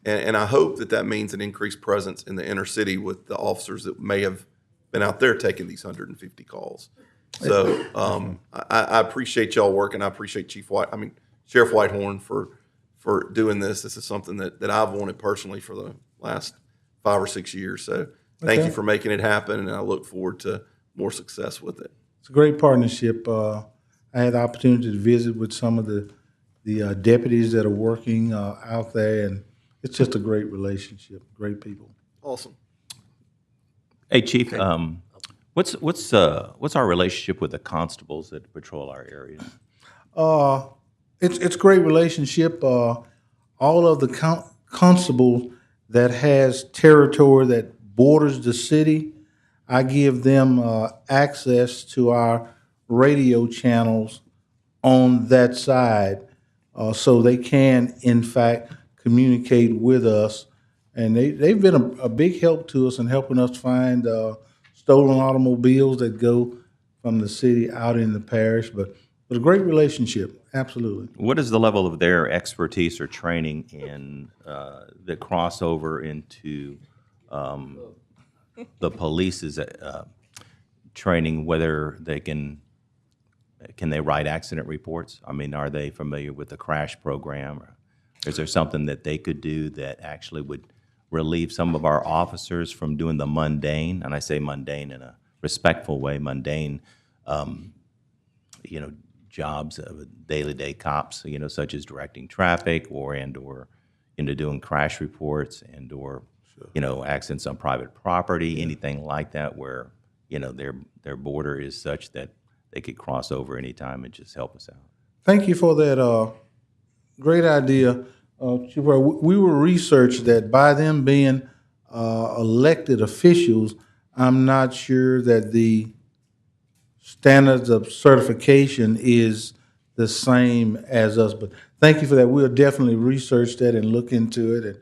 And I hope that means an increased presence in the inner city with the officers that may have been out there taking these 150 calls. So I appreciate y'all working. I appreciate Sheriff Whitehorn for doing this. This is something that I've wanted personally for the last 5 or 6 years. So thank you for making it happen, and I look forward to more success with it. It's a great partnership. I had the opportunity to visit with some of the deputies that are working out there, and it's just a great relationship, great people. Awesome. Hey, Chief, what's our relationship with the constables that patrol our area? It's a great relationship. All of the constables that has territory that borders the city, I give them access to our radio channels on that side, so they can, in fact, communicate with us. And they've been a big help to us in helping us find stolen automobiles that go from the city out in the parish. But a great relationship, absolutely. What is the level of their expertise or training in the crossover into the police's training, whether they can they write accident reports? I mean, are they familiar with the crash program? Or is there something that they could do that actually would relieve some of our officers from doing the mundane, and I say mundane in a respectful way, mundane, jobs of day-to-day cops, such as directing traffic or doing crash reports or accidents on private property, anything like that, where their border is such that they could cross over anytime and just help us out. Thank you for that great idea. Chief Roy. We will research that. By them being elected officials, I'm not sure that the standards of certification is the same as us. But thank you for that. We'll definitely research that and look into it. And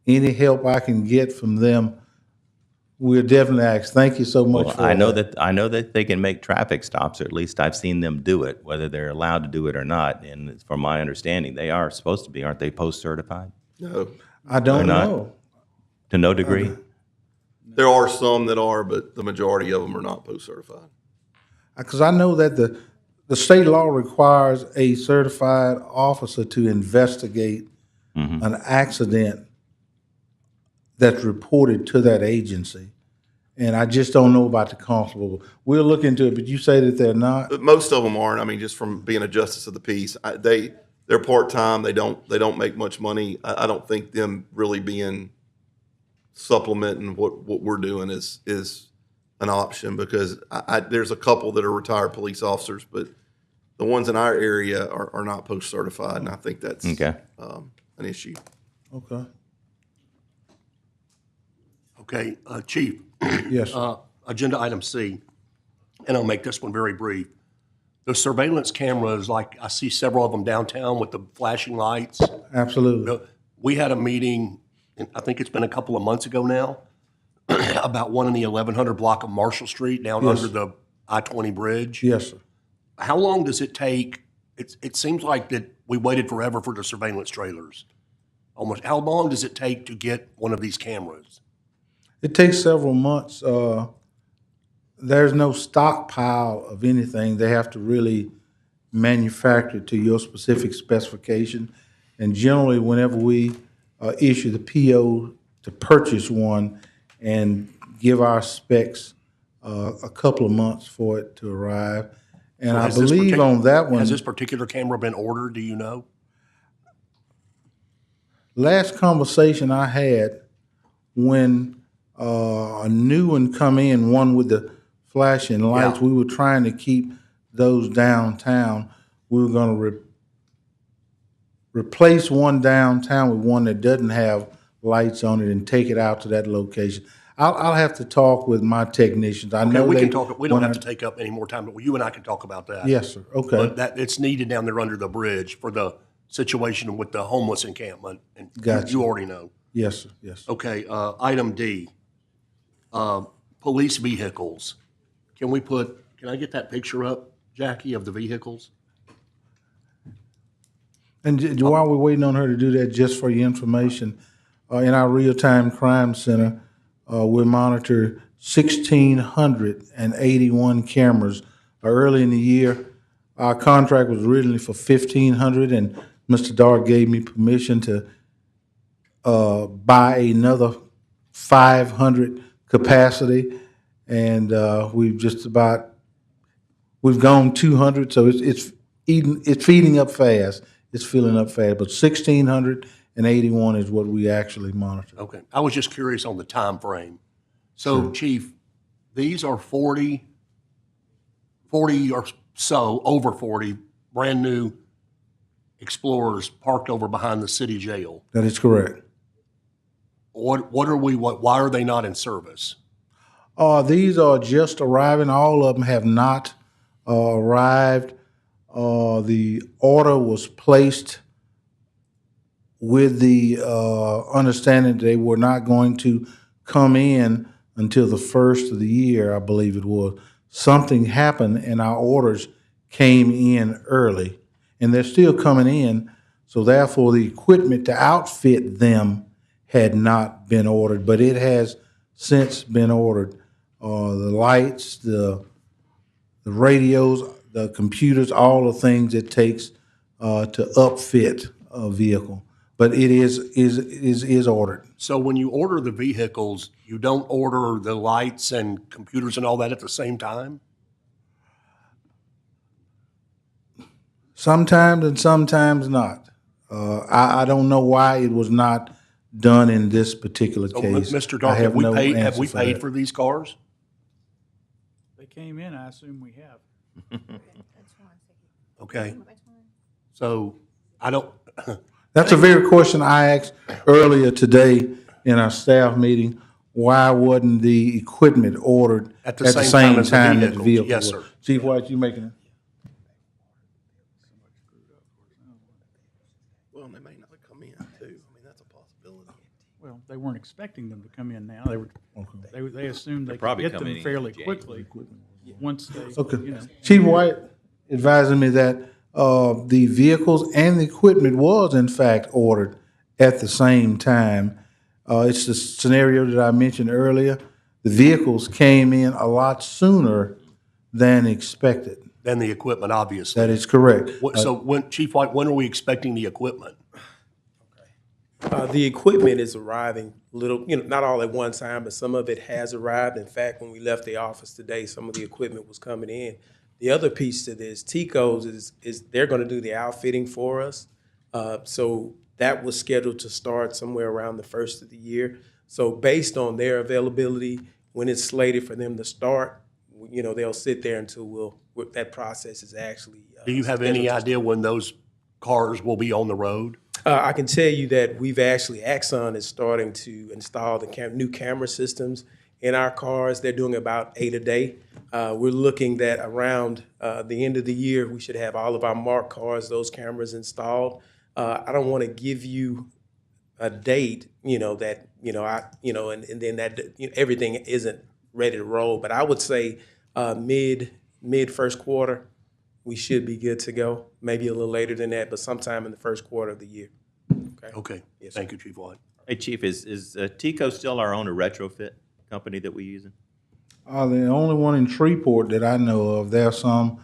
any help I can get from them, we'll definitely ask. Thank you so much Well, for I know that they can make traffic stops, or at least I've seen them do it, whether they're allowed to do it or not. And from my understanding, they are supposed to be, aren't they, post-certified? No, I don't They're not? know. To no degree? there are some that are, but the majority of them are not post-certified. Because I know that the state law requires a certified officer to investigate an accident that's reported to that agency. And I just don't know about the constable. We'll look into it, but you say that they're not? But most of them aren't. I mean, just from being a justice of the peace, they're part-time. They don't make much money. I don't think them really being supplementing what we're doing is an option, because there's a couple that are retired police officers, but the ones in our area are not post-certified, and I think that's Okay. an issue. Okay. Okay, Chief, Yes. agenda item C, and I'll make this one very brief. The surveillance cameras, like I see several of them downtown with the flashing lights. Absolutely. We had a meeting, and I think it's been a couple of months ago now, about one in the 1100 block of Marshall Street down Yes. under the I-20 bridge. Yes, sir. How long does it take? It seems like that we waited forever for the surveillance trailers. Almost. How long does it take to get one of these cameras? It takes several months. There's no stockpile of anything. They have to really manufacture it to your specific specification. And generally, whenever we issue the PO to purchase one and give our specs a couple of months for it to arrive. And So I has this believe on that one, Has this particular camera been ordered? Do you know? last conversation I had, when a new one come in, one with the flashing lights, we were trying to keep those downtown. We were going to replace one downtown with one that doesn't have lights on it and take it out to that location. I'll have to talk with my technicians. I know we they can talk. We don't have wanna- to take up any more time, but you and I can talk about that. Yes, sir. Okay. But that it's needed down there under the bridge for the situation with the homeless encampment, and Gotcha. you already know. Yes, sir. Yes. Okay, item D, police vehicles. Can I get that picture up, Jackie, of the vehicles? And while we're waiting on her to do that, just for your information, in our real-time crime center, we monitor 1,681 cameras. Early in the year, our contract was originally for 1,500, and Mr. Dart gave me permission to buy another 500 capacity, and we've gone 200, so it's feeding up fast. It's filling up fast, but 1,681 is what we actually monitor. Okay, I was just curious on the time frame. So, Chief, these are 40 or so, over 40, brand-new Explorers parked over behind the city jail. That is correct. Why are they not in service? These are just arriving. All of them have not arrived. The order was placed with the understanding that they were not going to come in until the first of the year, I believe it was. Something happened and our orders came in early, and they're still coming in. So therefore, the equipment to outfit them had not been ordered, but it has since been ordered. The lights, the radios, the computers, all the things it takes to upfit a vehicle. But it is ordered. So when you order the vehicles, you don't order the lights and computers and all that at the same time? Sometimes and sometimes not. I don't know why it was not done in this particular So, case. Mr. I Dark, have we no paid answer for that. these cars? They came in, I assume we have. Okay. So I don't, That's a very question I asked earlier today in our staff meeting. Why wasn't the equipment ordered At the same time as the that the vehicles? vehicle Yes, was? sir. Chief White, you making it? Well, they may not come in too. I mean, that's a possibility. Well, they weren't expecting them to come in now. They assumed they could probably get coming them in fairly January. quickly, once they, Okay. you know. Chief White advising me that the vehicles and the equipment was in fact ordered at the same time. It's the scenario that I mentioned earlier. The vehicles came in a lot sooner than expected. than the equipment, obviously. That is correct. So when, Chief White, when are we expecting the equipment? The equipment is arriving not all at one time, but some of it has arrived. In fact, when we left the office today, some of the equipment was coming in. The other piece to this, Tico's is they're gonna do the outfitting for us. So that was scheduled to start somewhere around the first of the year. So based on their availability, when it's slated for them to start, they'll sit there until that process is actually. Do you have any idea when those cars will be on the road? I can tell you that Axon is starting to install the new camera systems in our cars. They're doing about 8 a day. We're looking that around the end of the year, we should have all of our marked cars, those cameras installed. I don't want to give you a date, and then that, everything isn't ready to roll. But I would say mid first quarter, we should be good to go. Maybe a little later than that, but sometime in the first quarter of the year. Okay, Yes, sir. thank you, Chief White. Hey, Chief, is Tico still our owner retrofit company that we're using? The only one in Shreveport that I know of. There are some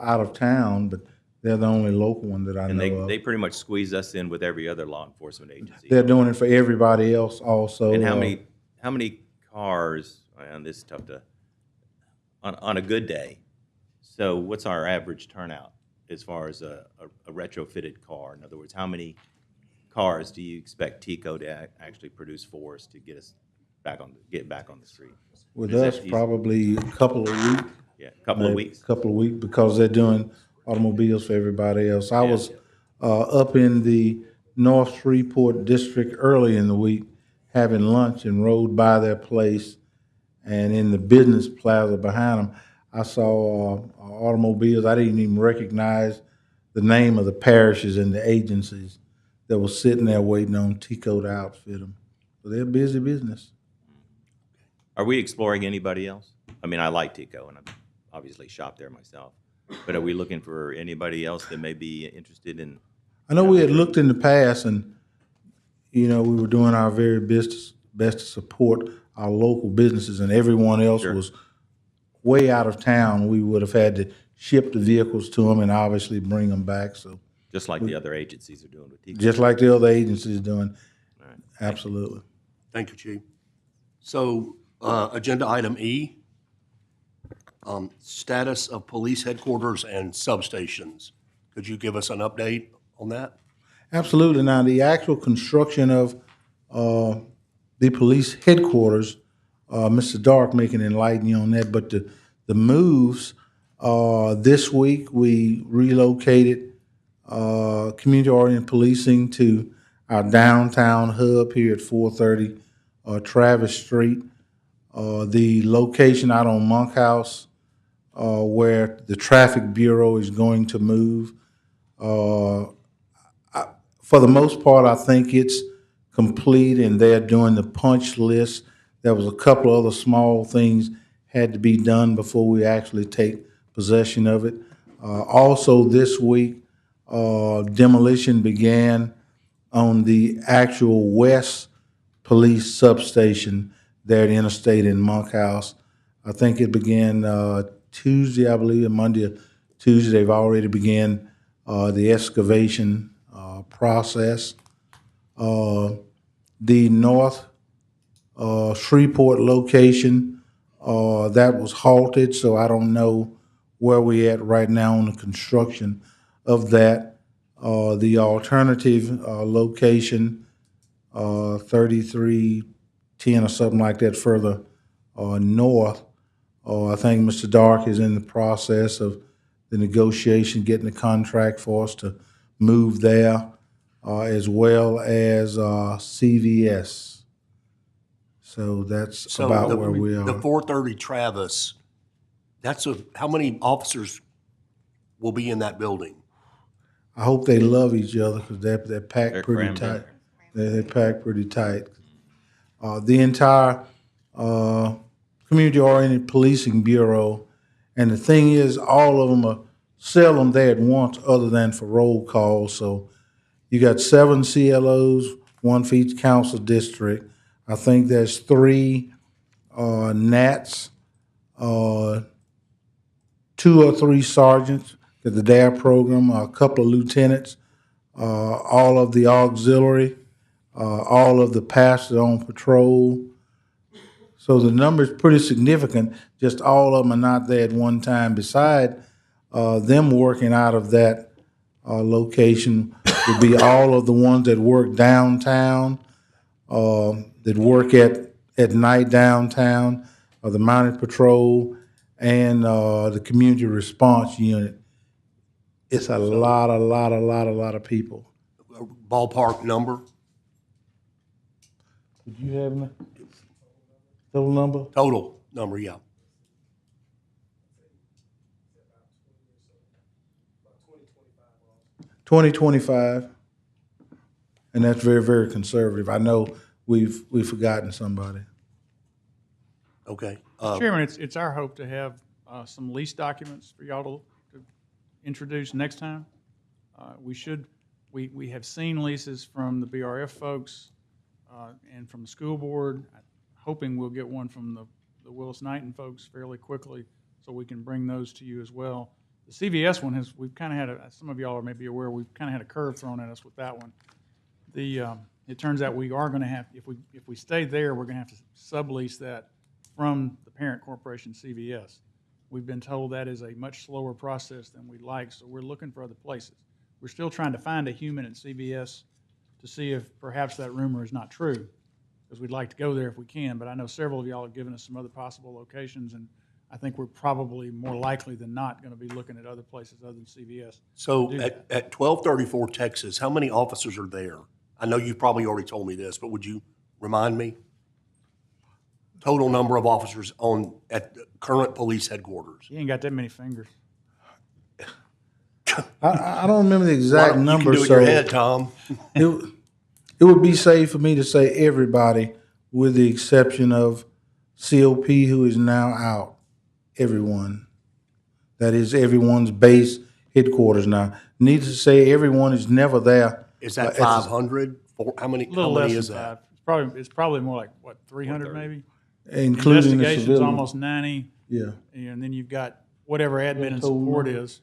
out of town, but they're the only local one that I And know of. they pretty much squeeze us in with every other law enforcement agency. They're doing it for everybody else also. And how many cars, and this is tough to, on a good day, so what's our average turnout as far as a retrofitted car? In other words, how many cars do you expect Tico to actually produce for us to get us get back on the street? With Is us, that easy? probably a couple of weeks. Yeah, a couple of weeks. Couple of weeks, because they're doing automobiles for everybody else. I was up in the North Shreveport district early in the week having lunch and rode by their place, and in the business plaza behind them, I saw automobiles. I didn't even recognize the name of the parishes and the agencies that were sitting there waiting on Tico to outfit them. So they're busy business. Are we exploring anybody else? I mean, I like Tico, and I've obviously shopped there myself. But are we looking for anybody else that may be interested in? I know we had looked in the past, and we were doing our very best to support our local businesses, and everyone else was way out of town. We would have had to ship the vehicles to them and obviously bring them back. So Just like the other agencies are doing with Tico. just like the other agencies doing, absolutely. Thank you, Chief. So, agenda item E, status of police headquarters and substations. Could you give us an update on that? Absolutely. Now, the actual construction of the police headquarters, Mr. Dark may can enlighten you on that, but the moves, this week we relocated community-oriented policing to our downtown hub here at 430 Travis Street. The location out on Monkhouse, where the Traffic Bureau is going to move. For the most part, I think it's complete, and they're doing the punch list. There was a couple other small things had to be done before we actually take possession of it. Also this week, demolition began on the actual West Police Substation there at Interstate in Monkhouse. I think it began Tuesday, I believe, and Monday or Tuesday. They've already began the excavation process. The North Shreveport location, that was halted, so I don't know where we're at right now on the construction of that. The alternative location, 3310 or something like that further north, I think Mr. Dark is in the process of the negotiation, getting the contract for us to move there, as well as CVS. So that's So about the- where we are. The 430 Travis, how many officers will be in that building? I hope they love each other because they're packed They're pretty crammed in. tight. They're packed pretty tight. The entire Community-Oriented Policing Bureau, and the thing is, all of them are seldom there at once other than for roll calls. So you got 7 CLOs, 1 for each council district. I think there's 3 NATs, 2 or 3 sergeants at the DARE program, a couple of lieutenants, all of the auxiliary, all of the pastors on patrol. So the number is pretty significant, just all of them are not there at one time. Beside them working out of that location would be all of the ones that work downtown, that work at night downtown, the mounted patrol, and the community response unit. It's a lot of people. Ballpark number? Would you have a total number? Total number, yeah. $20-25, and that's very, very conservative. I know we've forgotten somebody. Okay. Chairman, it's our hope to have some lease documents for y'all to introduce next time. We have seen leases from the BRF folks and from the school board. Hoping we'll get one from the Willis-Knighton folks fairly quickly so we can bring those to you as well. The CVS one we've kind of had some of y'all are maybe aware, we've kind of had a curve thrown at us with that one. It turns out we are going to have, if we stay there, we're going to have to sublease that from the parent corporation CVS. We've been told that is a much slower process than we'd like, so we're looking for other places. We're still trying to find a human at CVS to see if perhaps that rumor is not true, because we'd like to go there if we can, but I know several of y'all have given us some other possible locations, and I think we're probably more likely than not going to be looking at other places other than CVS. So to do that. at 1234 Texas, how many officers are there? I know you've probably already told me this, but would you remind me? Total number of officers at the current police headquarters. You ain't got that many fingers. I don't remember the exact Well, number, you can do it so in your head, Tom. it would be safe for me to say everybody, with the exception of COP, who is now out. Everyone. That is everyone's base headquarters now. Needless to say, everyone is never there. Is that 500? How many A little how many less is than that? 5. It's probably more like, what, 300 maybe? Including the Investigation's civilian. almost 90. Yeah. And then you've got whatever admin and support is.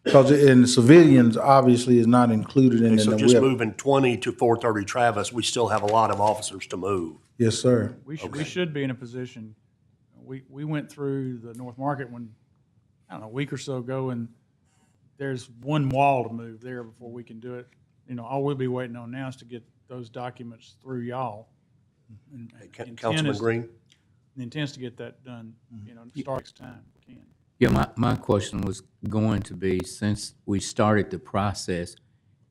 Because the civilians obviously is not included in Okay, the so just whip. moving 20 to 430 Travis, we still have a lot of officers to move. Yes, sir. We should be in a position, we went through the North Market a week or so ago, and there's one wall to move there before we can do it. All we'll be waiting on now is to get those documents through y'all. And the intent Councilman is- Green? The intent is to get that done, start next time if we can. Yeah, my question was going to be, since we started the process,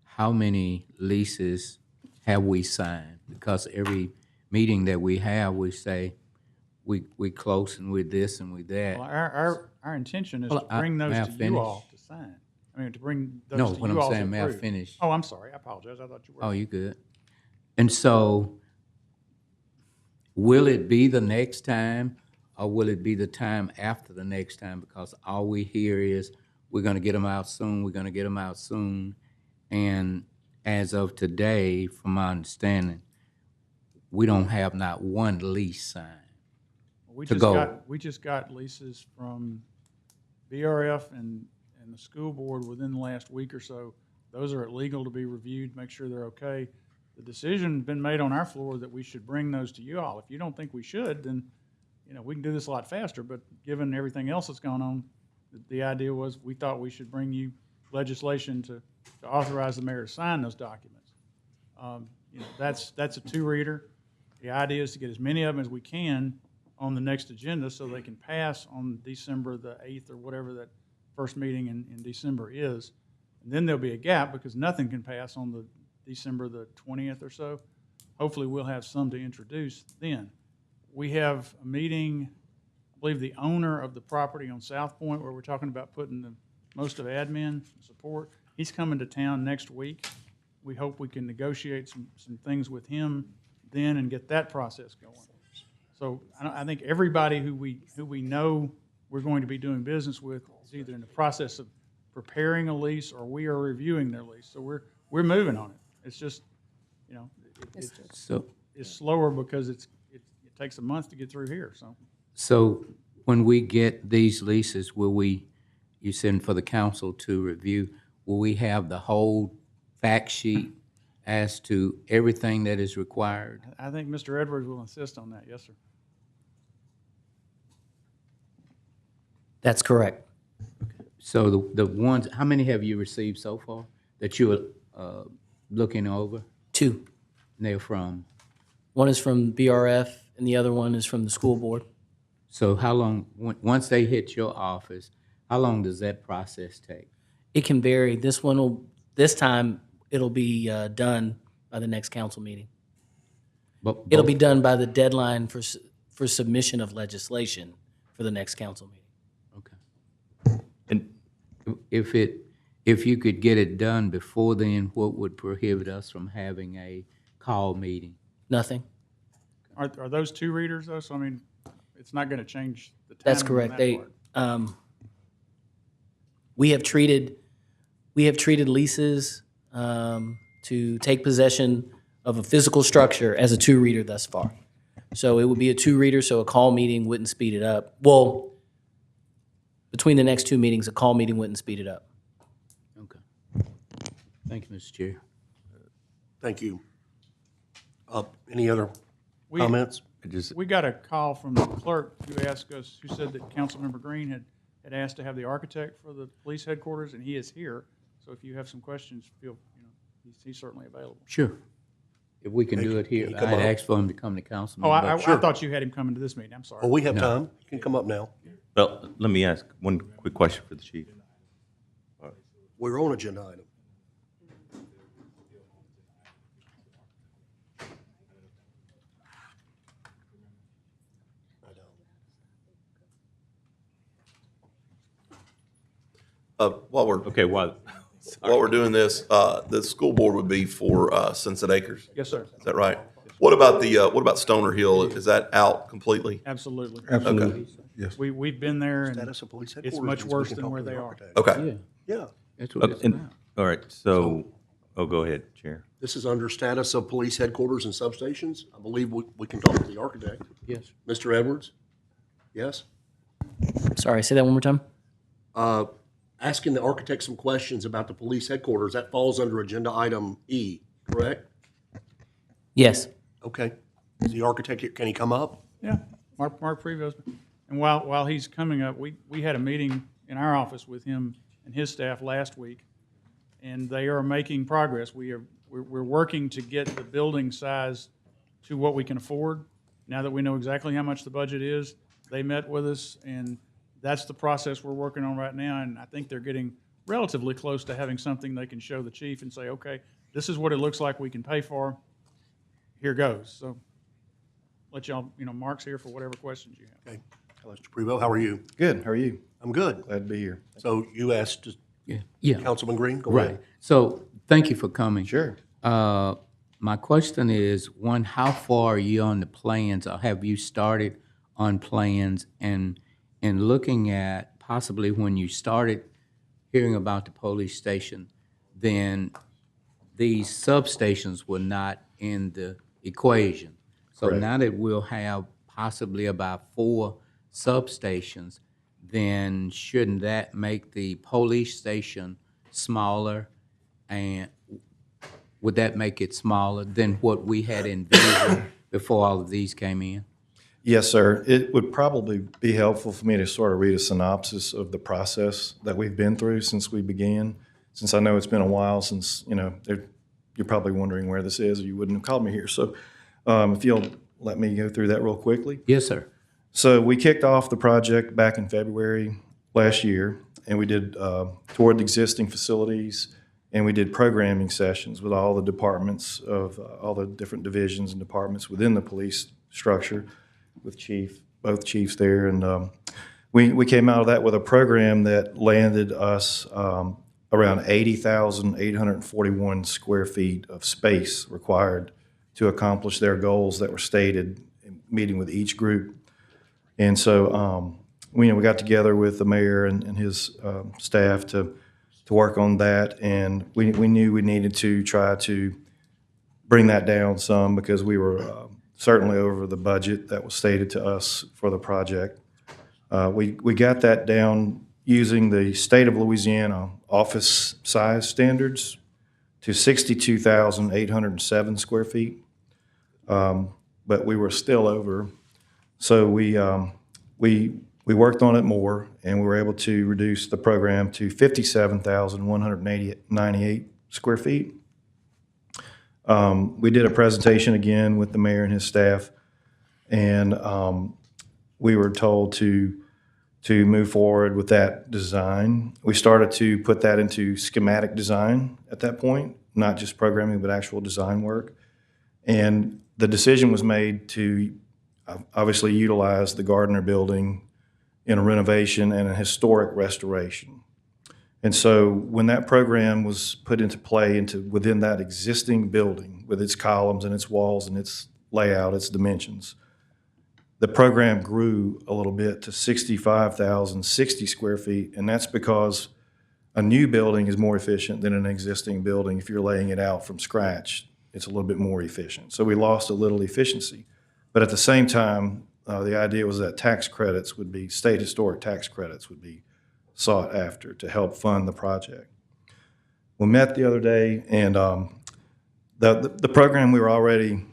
how many leases have we signed? Because every meeting that we have, we say, we close and with this and with that. Well, our intention is Well, to bring those may I to you finish? all to sign. To bring those No, to you all what to I'm saying, may I approve. finish? Oh, I'm sorry, I apologize, I thought you were. Oh, you good. And so, will it be the next time, or will it be the time after the next time? Because all we hear is, we're gonna get them out soon, we're gonna get them out soon. And as of today, from my understanding, we don't have not one lease signed. We to just go. We just got leases from BRF and the school board within the last week or so. Those are legal to be reviewed, make sure they're okay. The decision's been made on our floor that we should bring those to you all. If you don't think we should, then, we can do this a lot faster, but given everything else that's gone on, the idea was, we thought we should bring you legislation to authorize the mayor to sign those documents. That's a 2-reader. The idea is to get as many of them as we can on the next agenda so they can pass on December the 8th or whatever that first meeting in December is. And then there'll be a gap because nothing can pass on the December the 20th or so. Hopefully, we'll have some to introduce then. We have a meeting, I believe the owner of the property on South Point where we're talking about putting the most of admin support. He's coming to town next week. We hope we can negotiate some things with him then and get that process going. So I think everybody who we know we're going to be doing business with is either in the process of preparing a lease or we are reviewing their lease. So we're moving on it. It's just, you know, it's slower because it takes a month to get through here, so. So when we get these leases, you send for the council to review, will we have the whole fact sheet as to everything that is required? I think Mr. Edwards will insist on that, yes, sir. That's correct. So the ones, how many have you received so far that you are looking over? 2. And they're from? One is from BRF and the other one is from the school board. So how long, once they hit your office, how long does that process take? It can vary. This time it'll be done by the next council meeting. It'll be done by the deadline for submission of legislation for the next council meeting. Okay. And if you could get it done before then, what would prohibit us from having a call meeting? Nothing. Are those 2 readers though? So I mean, it's not going to change the timing. That's correct. We have treated leases to take possession of a physical structure as a 2-reader thus far. So it would be a 2-reader, so a call meeting wouldn't speed it up. Well, between the next 2 meetings, a call meeting wouldn't speed it up. Okay. Thank you, Mr. Chair. Thank you. Any other comments? We got a call from the clerk who asked us, who said that Councilmember Green had asked to have the architect for the police headquarters, and he is here. So if you have some questions, he's certainly available. Sure. If we can do it here, I'd ask for him to come to council. Oh, I thought you had him coming to this meeting. I'm sorry. Well, we have time. You can come up now. Well, let me ask one quick question for the chief. We're on agenda item. While we're Okay, well, while we're doing this, the school board would be for Sunset Acres. Yes, sir. Is that right? What about Stoner Hill? Is that out completely? Absolutely. Absolutely. Yes. We've been there, and Status of police it's headquarters much means we worse can than talk where to the they are. architect. Okay. Yeah. That's what it's about. all right, so, go ahead, Chair. This is under status of police headquarters and substations. I believe we can talk to the architect. Yes. Mr. Edwards? Yes? Sorry, say that one more time. Asking the architect some questions about the police headquarters, that falls under agenda item E, correct? Yes. Okay. Is the architect here? Can he come up? Yeah, Mark Prevost. And while he's coming up, we had a meeting in our office with him and his staff last week, and they are making progress. We're working to get the building size to what we can afford. Now that we know exactly how much the budget is, they met with us, and that's the process we're working on right now. And I think they're getting relatively close to having something they can show the chief and say, okay, this is what it looks like we can pay for. Here goes. So let y'all, Mark's here for whatever questions you have. Okay. Mr. Prevost, how are you? Good. How are you? I'm good. Glad to be here. So you asked Yeah. Councilman Green? Go Right. ahead. So thank you for coming. Sure. My question is, one, how far are you on the plans, or have you started on plans? And looking at possibly when you started hearing about the police station, then these substations were not in the equation. So Correct. now that we'll have possibly about 4 substations, then shouldn't that make the police station smaller? And would that make it smaller than what we had envisioned before all of these came in? Yes, sir. It would probably be helpful for me to sort of read a synopsis of the process that we've been through since we began, since I know it's been a while since, you're probably wondering where this is, or you wouldn't have called me here. So if you'll let me go through that real quickly. Yes, sir. So we kicked off the project back in February last year, and we did toured the existing facilities, and we did programming sessions with all the departments of all the different divisions and departments within the police structure, with both chiefs there, and we came out of that with a program that landed us around 80,841 square feet of space required to accomplish their goals that were stated in meeting with each group. And so we got together with the mayor and his staff to work on that, and we knew we needed to try to bring that down some because we were certainly over the budget that was stated to us for the project. We got that down using the state of Louisiana office size standards to 62,807 square feet, but we were still over. So we worked on it more, and we were able to reduce the program to 57,198 square feet. We did a presentation again with the mayor and his staff, and we were told to move forward with that design. We started to put that into schematic design at that point, not just programming, but actual design work. And the decision was made to obviously utilize the Gardner building in a renovation and a historic restoration. And so when that program was put into play within that existing building with its columns and its walls and its layout, its dimensions, the program grew a little bit to 65,060 square feet, and that's because a new building is more efficient than an existing building. If you're laying it out from scratch, it's a little bit more efficient. So we lost a little efficiency. But at the same time, the idea was that state historic tax credits would be sought after to help fund the project. We met the other day, and the program we were already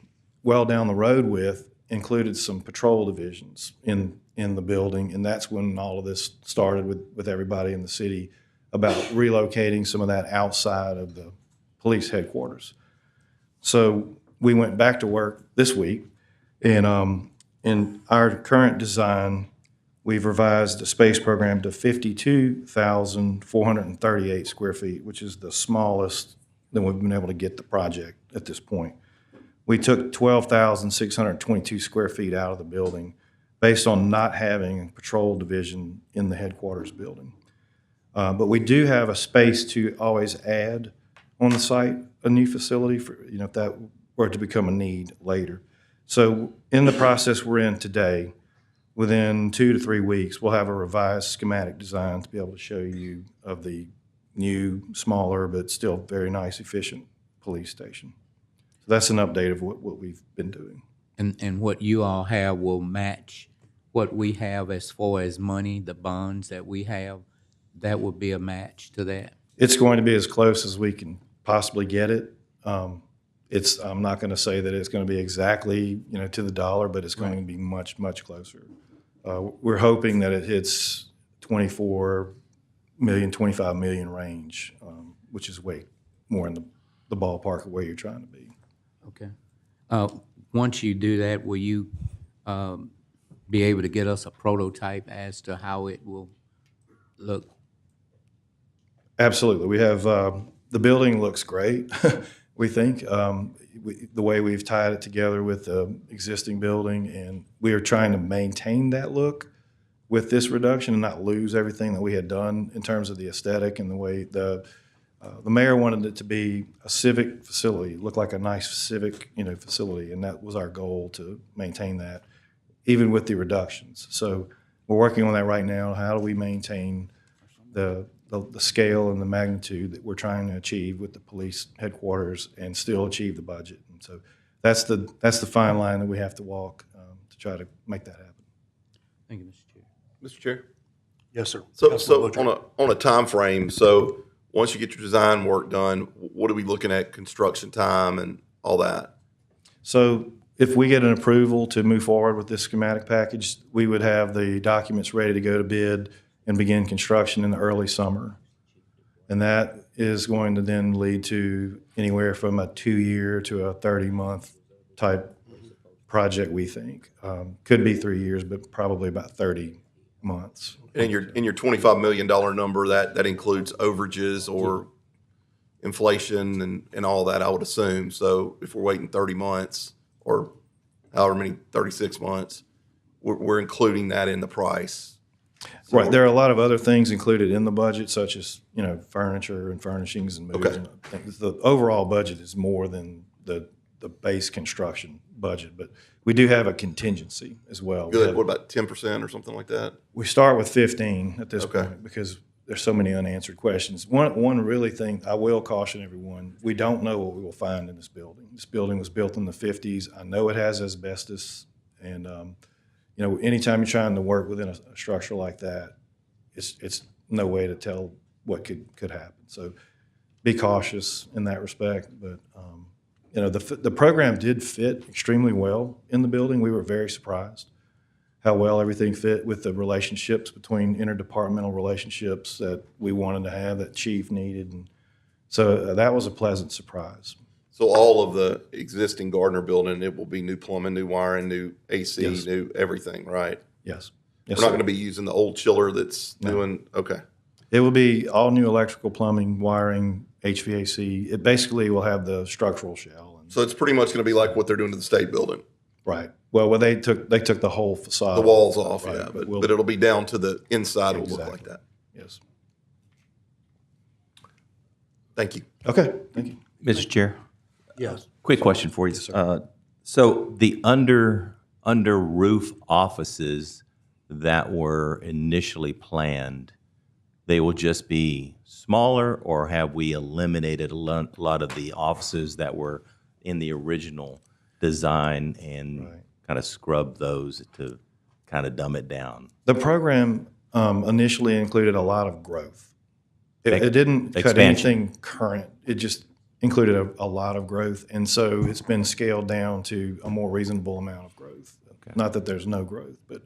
well down the road with included some patrol divisions in the building, and that's when all of this started with everybody in the city about relocating some of that outside of the police headquarters. So we went back to work this week, and in our current design, we've revised the space program to 52,438 square feet, which is the smallest that we've been able to get the project at this point. We took 12,622 square feet out of the building based on not having a patrol division in the headquarters building. But we do have a space to always add on the site a new facility for, if that were to become a need later. So in the process we're in today, within 2 to 3 weeks, we'll have a revised schematic design to be able to show you of the new, smaller, but still very nice, efficient police station. That's an update of what we've been doing. And what you all have will match what we have as far as money, the bonds that we have, that would be a match to that? It's going to be as close as we can possibly get it. I'm not going to say that it's going to be exactly, to the dollar, but it's going to be much, much closer. We're hoping that it hits 24 million, 25 million range, which is way more in the ballpark of where you're trying to be. Okay. Once you do that, will you be able to get us a prototype as to how it will look? Absolutely. We have, the building looks great, we think. The way we've tied it together with the existing building, and we are trying to maintain that look with this reduction and not lose everything that we had done in terms of the aesthetic and the way the mayor wanted it to be a civic facility, look like a nice civic, facility, and that was our goal, to maintain that, even with the reductions. So we're working on that right now. How do we maintain the scale and the magnitude that we're trying to achieve with the police headquarters and still achieve the budget? And so that's the fine line that we have to walk to try to make that happen. Thank you, Mr. Chair. Mr. Chair? Yes, sir. So Councilman on a time frame, so once you get your design work done, what are we looking at, construction time and all that? So if we get an approval to move forward with this schematic package, we would have the documents ready to go to bid and begin construction in the early summer. And that is going to then lead to anywhere from a 2-year to a 30-month type project, we think. Could be 3 years, but probably about 30 months. And in your $25 million number, that includes overages or inflation and all that, I would assume. So if we're waiting 30 months or however many, 36 months, we're including that in the price. Right. There are a lot of other things included in the budget, such as, furniture and furnishings and moves. Okay. And things. The overall budget is more than the base construction budget, but we do have a contingency as well. Good. What about 10% or something like that? We start with 15 at this Okay. point because there's so many unanswered questions. One really thing I will caution everyone: we don't know what we will find in this building. This building was built in the 50s. I know it has asbestos, and anytime you're trying to work within a structure like that, it's no way to tell what could happen. So be cautious in that respect. But the program did fit extremely well in the building. We were very surprised how well everything fit with the relationships between interdepartmental relationships that we wanted to have, that chief needed. And so that was a pleasant surprise. So all of the existing Gardner building, it will be new plumbing, new wiring, new AC, Yes. new everything, right? Yes. We're not going to be using the old chiller that's doing, okay. It will be all new electrical, plumbing, wiring, HVAC. It basically will have the structural shell. So it's pretty much going to be like what they're doing to the state building. Right. Well, they took the whole facade. The walls off, right, yeah, we'll- but it'll be down to the inside, it will look like Exactly. that. Yes. Thank you. Okay, thank you. Mr. Chair? Yes. Quick question for you. So the under roof offices that were initially planned, they will just be smaller, or have we eliminated a lot of the offices that were in the original design and kind of scrubbed those to kind of dumb it down? The program initially included a lot of growth. It didn't cut Expansion. anything current. It just included a lot of growth. And so it's been scaled down to a more reasonable amount of growth. Not that there's no growth, but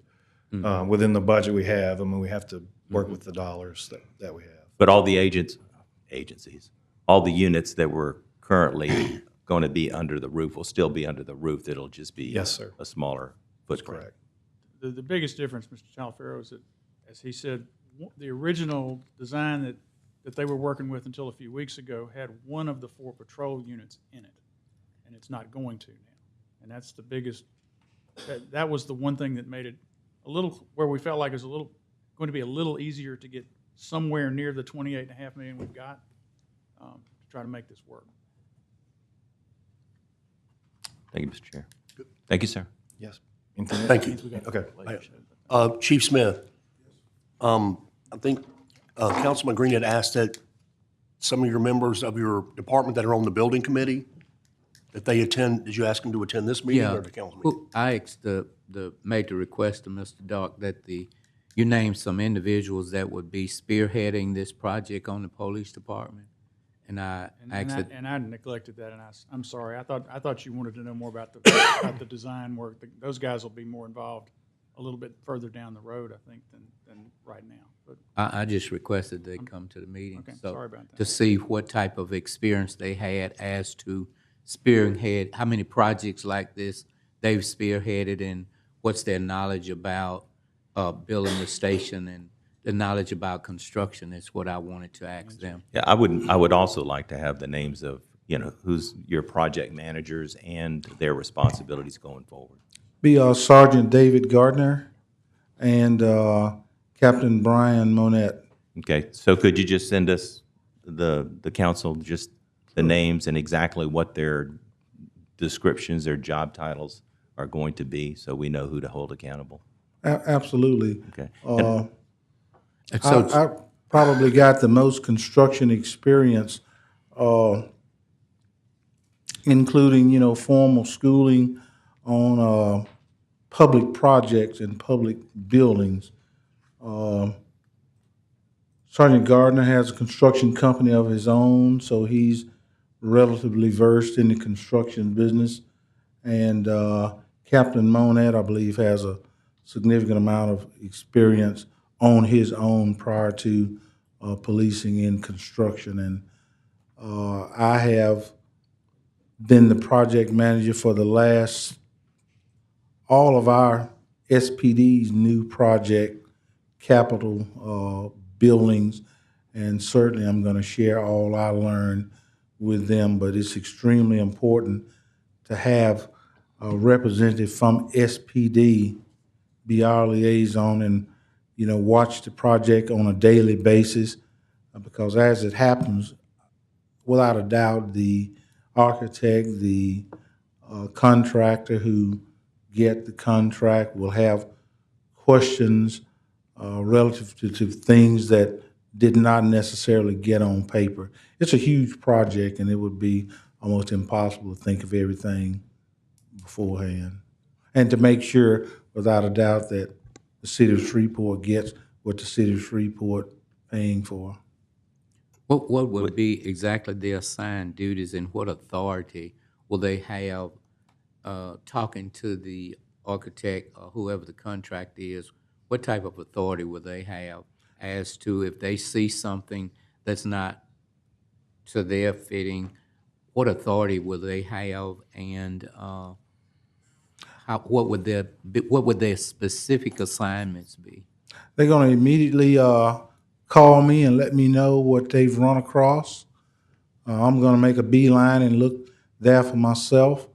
within the budget we have, we have to work with the dollars that we have. But all the agencies, all the units that were currently going to be under the roof will still be under the roof. It'll just be Yes, sir. a smaller footprint. Correct. The biggest difference, Mr. Talaferro, is that, as he said, the original design that they were working with until a few weeks ago had one of the 4 patrol units in it, and it's not going to now. And that's the biggest, that was the one thing that made it a little, where we felt like it was going to be a little easier to get somewhere near the $28.5 million we've got to try to make this work. Thank you, Mr. Chair. Thank you, sir. Yes. Anything else? Thank you. Okay. Chief Smith, I think Councilman Green had asked that some of your members of your department that are on the building committee, that they attend, did you ask them to attend this meeting or the council meeting? Well, I asked made the request to Mr. Dark that you name some individuals that would be spearheading this project on the police department. And I asked that. And I neglected that, and I'm sorry. I thought you wanted to know more about the design work. Those guys will be more involved a little bit further down the road, I think, than right now. But I just requested they come to the meeting. Okay, so sorry about that. To see what type of experience they had as to spearhead, how many projects like this they've spearheaded, and what's their knowledge about building the station and the knowledge about construction is what I wanted to ask them. Yeah, I would also like to have the names of, who's your project managers and their responsibilities going forward. Be Sergeant David Gardner and Captain Brian Monette. Okay, so could you just send us, the council, just the names and exactly what their descriptions, their job titles are going to be, so we know who to hold accountable? Absolutely. Okay. I probably got the most construction experience, including, formal schooling on public projects and public buildings. Sergeant Gardner has a construction company of his own, so he's relatively versed in the construction business. And Captain Monette, I believe, has a significant amount of experience on his own prior to policing in construction. And I have been the project manager for the last all of our SPD's new project capital buildings, and certainly I'm going to share all I learned with them, but it's extremely important to have a representative from SPD be our liaison and, watch the project on a daily basis, because as it happens, without a doubt, the architect, the contractor who get the contract will have questions relative to things that did not necessarily get on paper. It's a huge project, and it would be almost impossible to think of everything beforehand. And to make sure, without a doubt, that the city of Shreveport gets what the city of Shreveport paying for. What would be exactly their assigned duties, and what authority will they have talking to the architect or whoever the contract is? What type of authority will they have as to if they see something that's not to their fitting? What authority will they have, and what would their specific assignments be? They're going to immediately call me and let me know what they've run across. I'm going to make a beeline and look there for myself,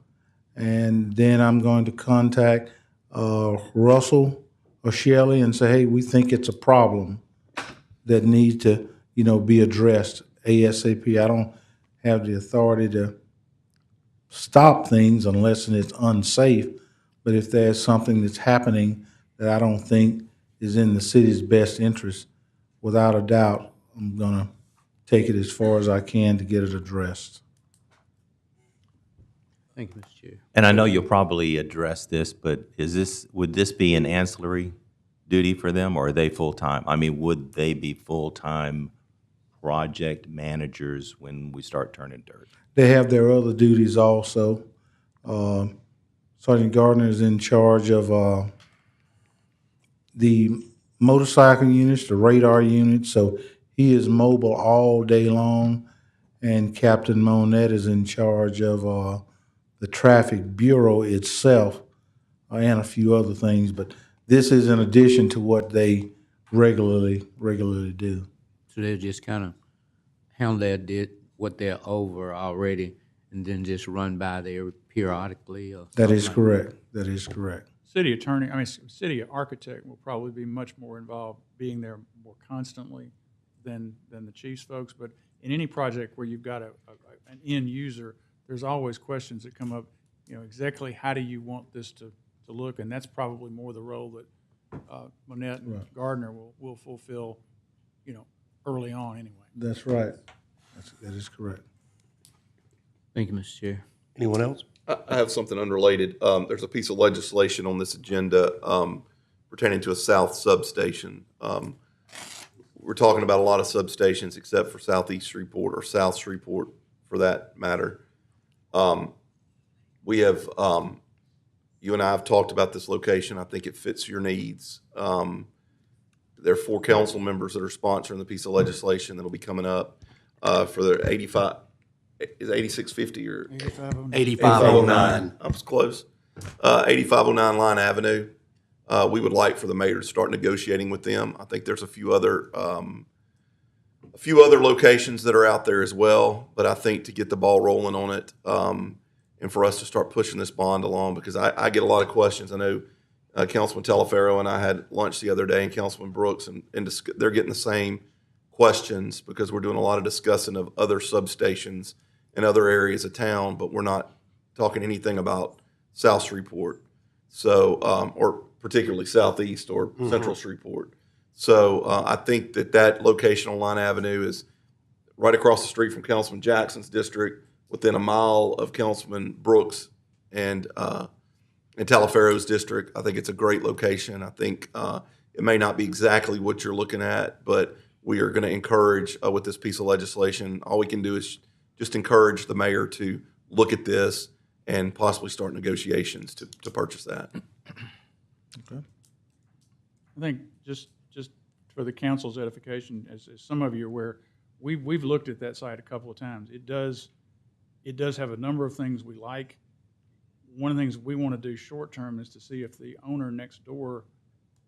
and then I'm going to contact Russell or Shelley and say, hey, we think it's a problem that needs to, be addressed ASAP. I don't have the authority to stop things unless it's unsafe, but if there's something that's happening that I don't think is in the city's best interest, without a doubt, I'm going to take it as far as I can to get it addressed. Thank you, Mr. Chair. And I know you'll probably address this, but would this be an ancillary duty for them, or are they full-time? I mean, would they be full-time project managers when we start turning dirt? They have their other duties also. Sergeant Gardner is in charge of the motorcycle units, the radar units, so he is mobile all day long. And Captain Monette is in charge of the traffic bureau itself and a few other things. But this is in addition to what they regularly do. So they'll just kind of handle what they're over already, and then just run by there periodically? Or That is something like correct. That is correct. City attorney, city architect will probably be much more involved, being there more constantly than the chief's folks. But in any project where you've got an end user, there's always questions that come up, exactly how do you want this to look? And that's probably more the role that Monette and Gardner will fulfill, early on anyway. That's right. That is correct. Thank you, Mr. Chair. Anyone else? I have something unrelated. There's a piece of legislation on this agenda pertaining to a south substation. We're talking about a lot of substations except for Southeast Shreveport or South Shreveport for that matter. We have, you and I have talked about this location. I think it fits your needs. There are 4 council members that are sponsoring the piece of legislation that'll be coming up for the 85. Is it 8650 or 8509? I was close. 8509 Line Avenue. We would like for the mayor to start negotiating with them. I think there's a few other locations that are out there as well. But I think to get the ball rolling on it and for us to start pushing this bond along, because I get a lot of questions. I know Councilman Talaferro and I had lunch the other day, and Councilman Brooks, and they're getting the same questions because we're doing a lot of discussing of other substations in other areas of town, but we're not talking anything about South Shreveport, so or particularly Southeast or Central Shreveport. So I think that location on Line Avenue is right across the street from Councilman Jackson's district, within a mile of Councilman Brooks and Talaferro's district. I think it's a great location. I think it may not be exactly what you're looking at, but we are going to encourage with this piece of legislation. All we can do is just encourage the mayor to look at this and possibly start negotiations to purchase that. Okay. I think just for the council's edification, as some of you are aware, we've looked at that site a couple of times. It does have a number of things we like. one of the things we want to do short-term is to see if the owner next door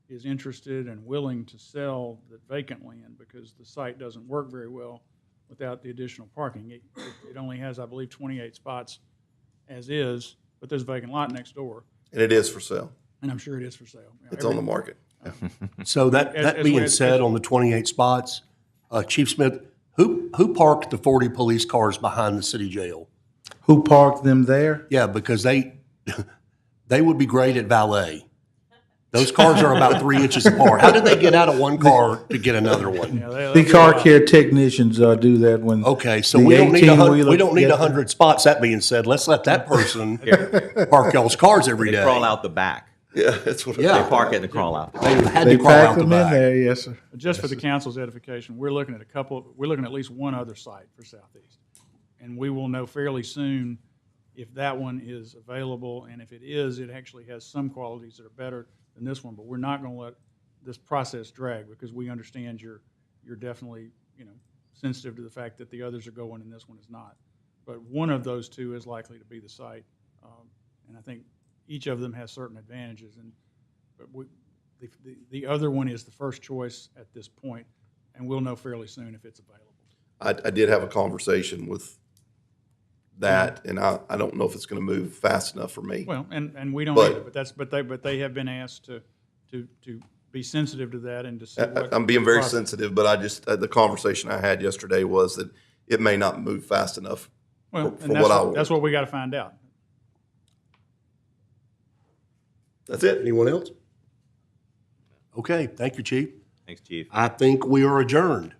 is interested and willing to sell the vacant land, because the site doesn't work very well without the additional parking. It only has, I believe, 28 spots as is, but there's a vacant lot next door, And it is for sale. and I'm sure it is for sale. It's on the market. So that As being well- said, on the 28 spots, Chief Smith, who parked the 40 police cars behind the city jail? Who parked them there? Yeah, because they would be great at valet. Those cars are about 3 inches apart. How did they get out of one car to get another one? The car care technicians do that when. Okay, so the we don't need 18-wheeler we don't need gets 100 spots. That being said, let's let that person park y'all's cars every They day. crawl out the back. Yeah, that's what. Yeah. They park it and crawl out. They had They to crawl pack out the them in back. there, yes, sir. Just for the council's edification, we're looking at at least one other site for Southeast. And we will know fairly soon if that one is available, and if it is, it actually has some qualities that are better than this one. But we're not going to let this process drag, because we understand you're definitely, sensitive to the fact that the others are going and this one is not. But one of those two is likely to be the site. And I think each of them has certain advantages, but the other one is the first choice at this point, and we'll know fairly soon if it's available. I did have a conversation with that, and I don't know if it's going to move fast enough for me. Well, and we don't But- either, but they have been asked to be sensitive to that and to see what. I'm being very process- sensitive, but I just, the conversation I had yesterday was that it may not move fast enough Well, for and what I that's want. what we got to find out. That's it. Anyone else? Okay, thank you, Chief. Thanks, Chief. I think we are adjourned.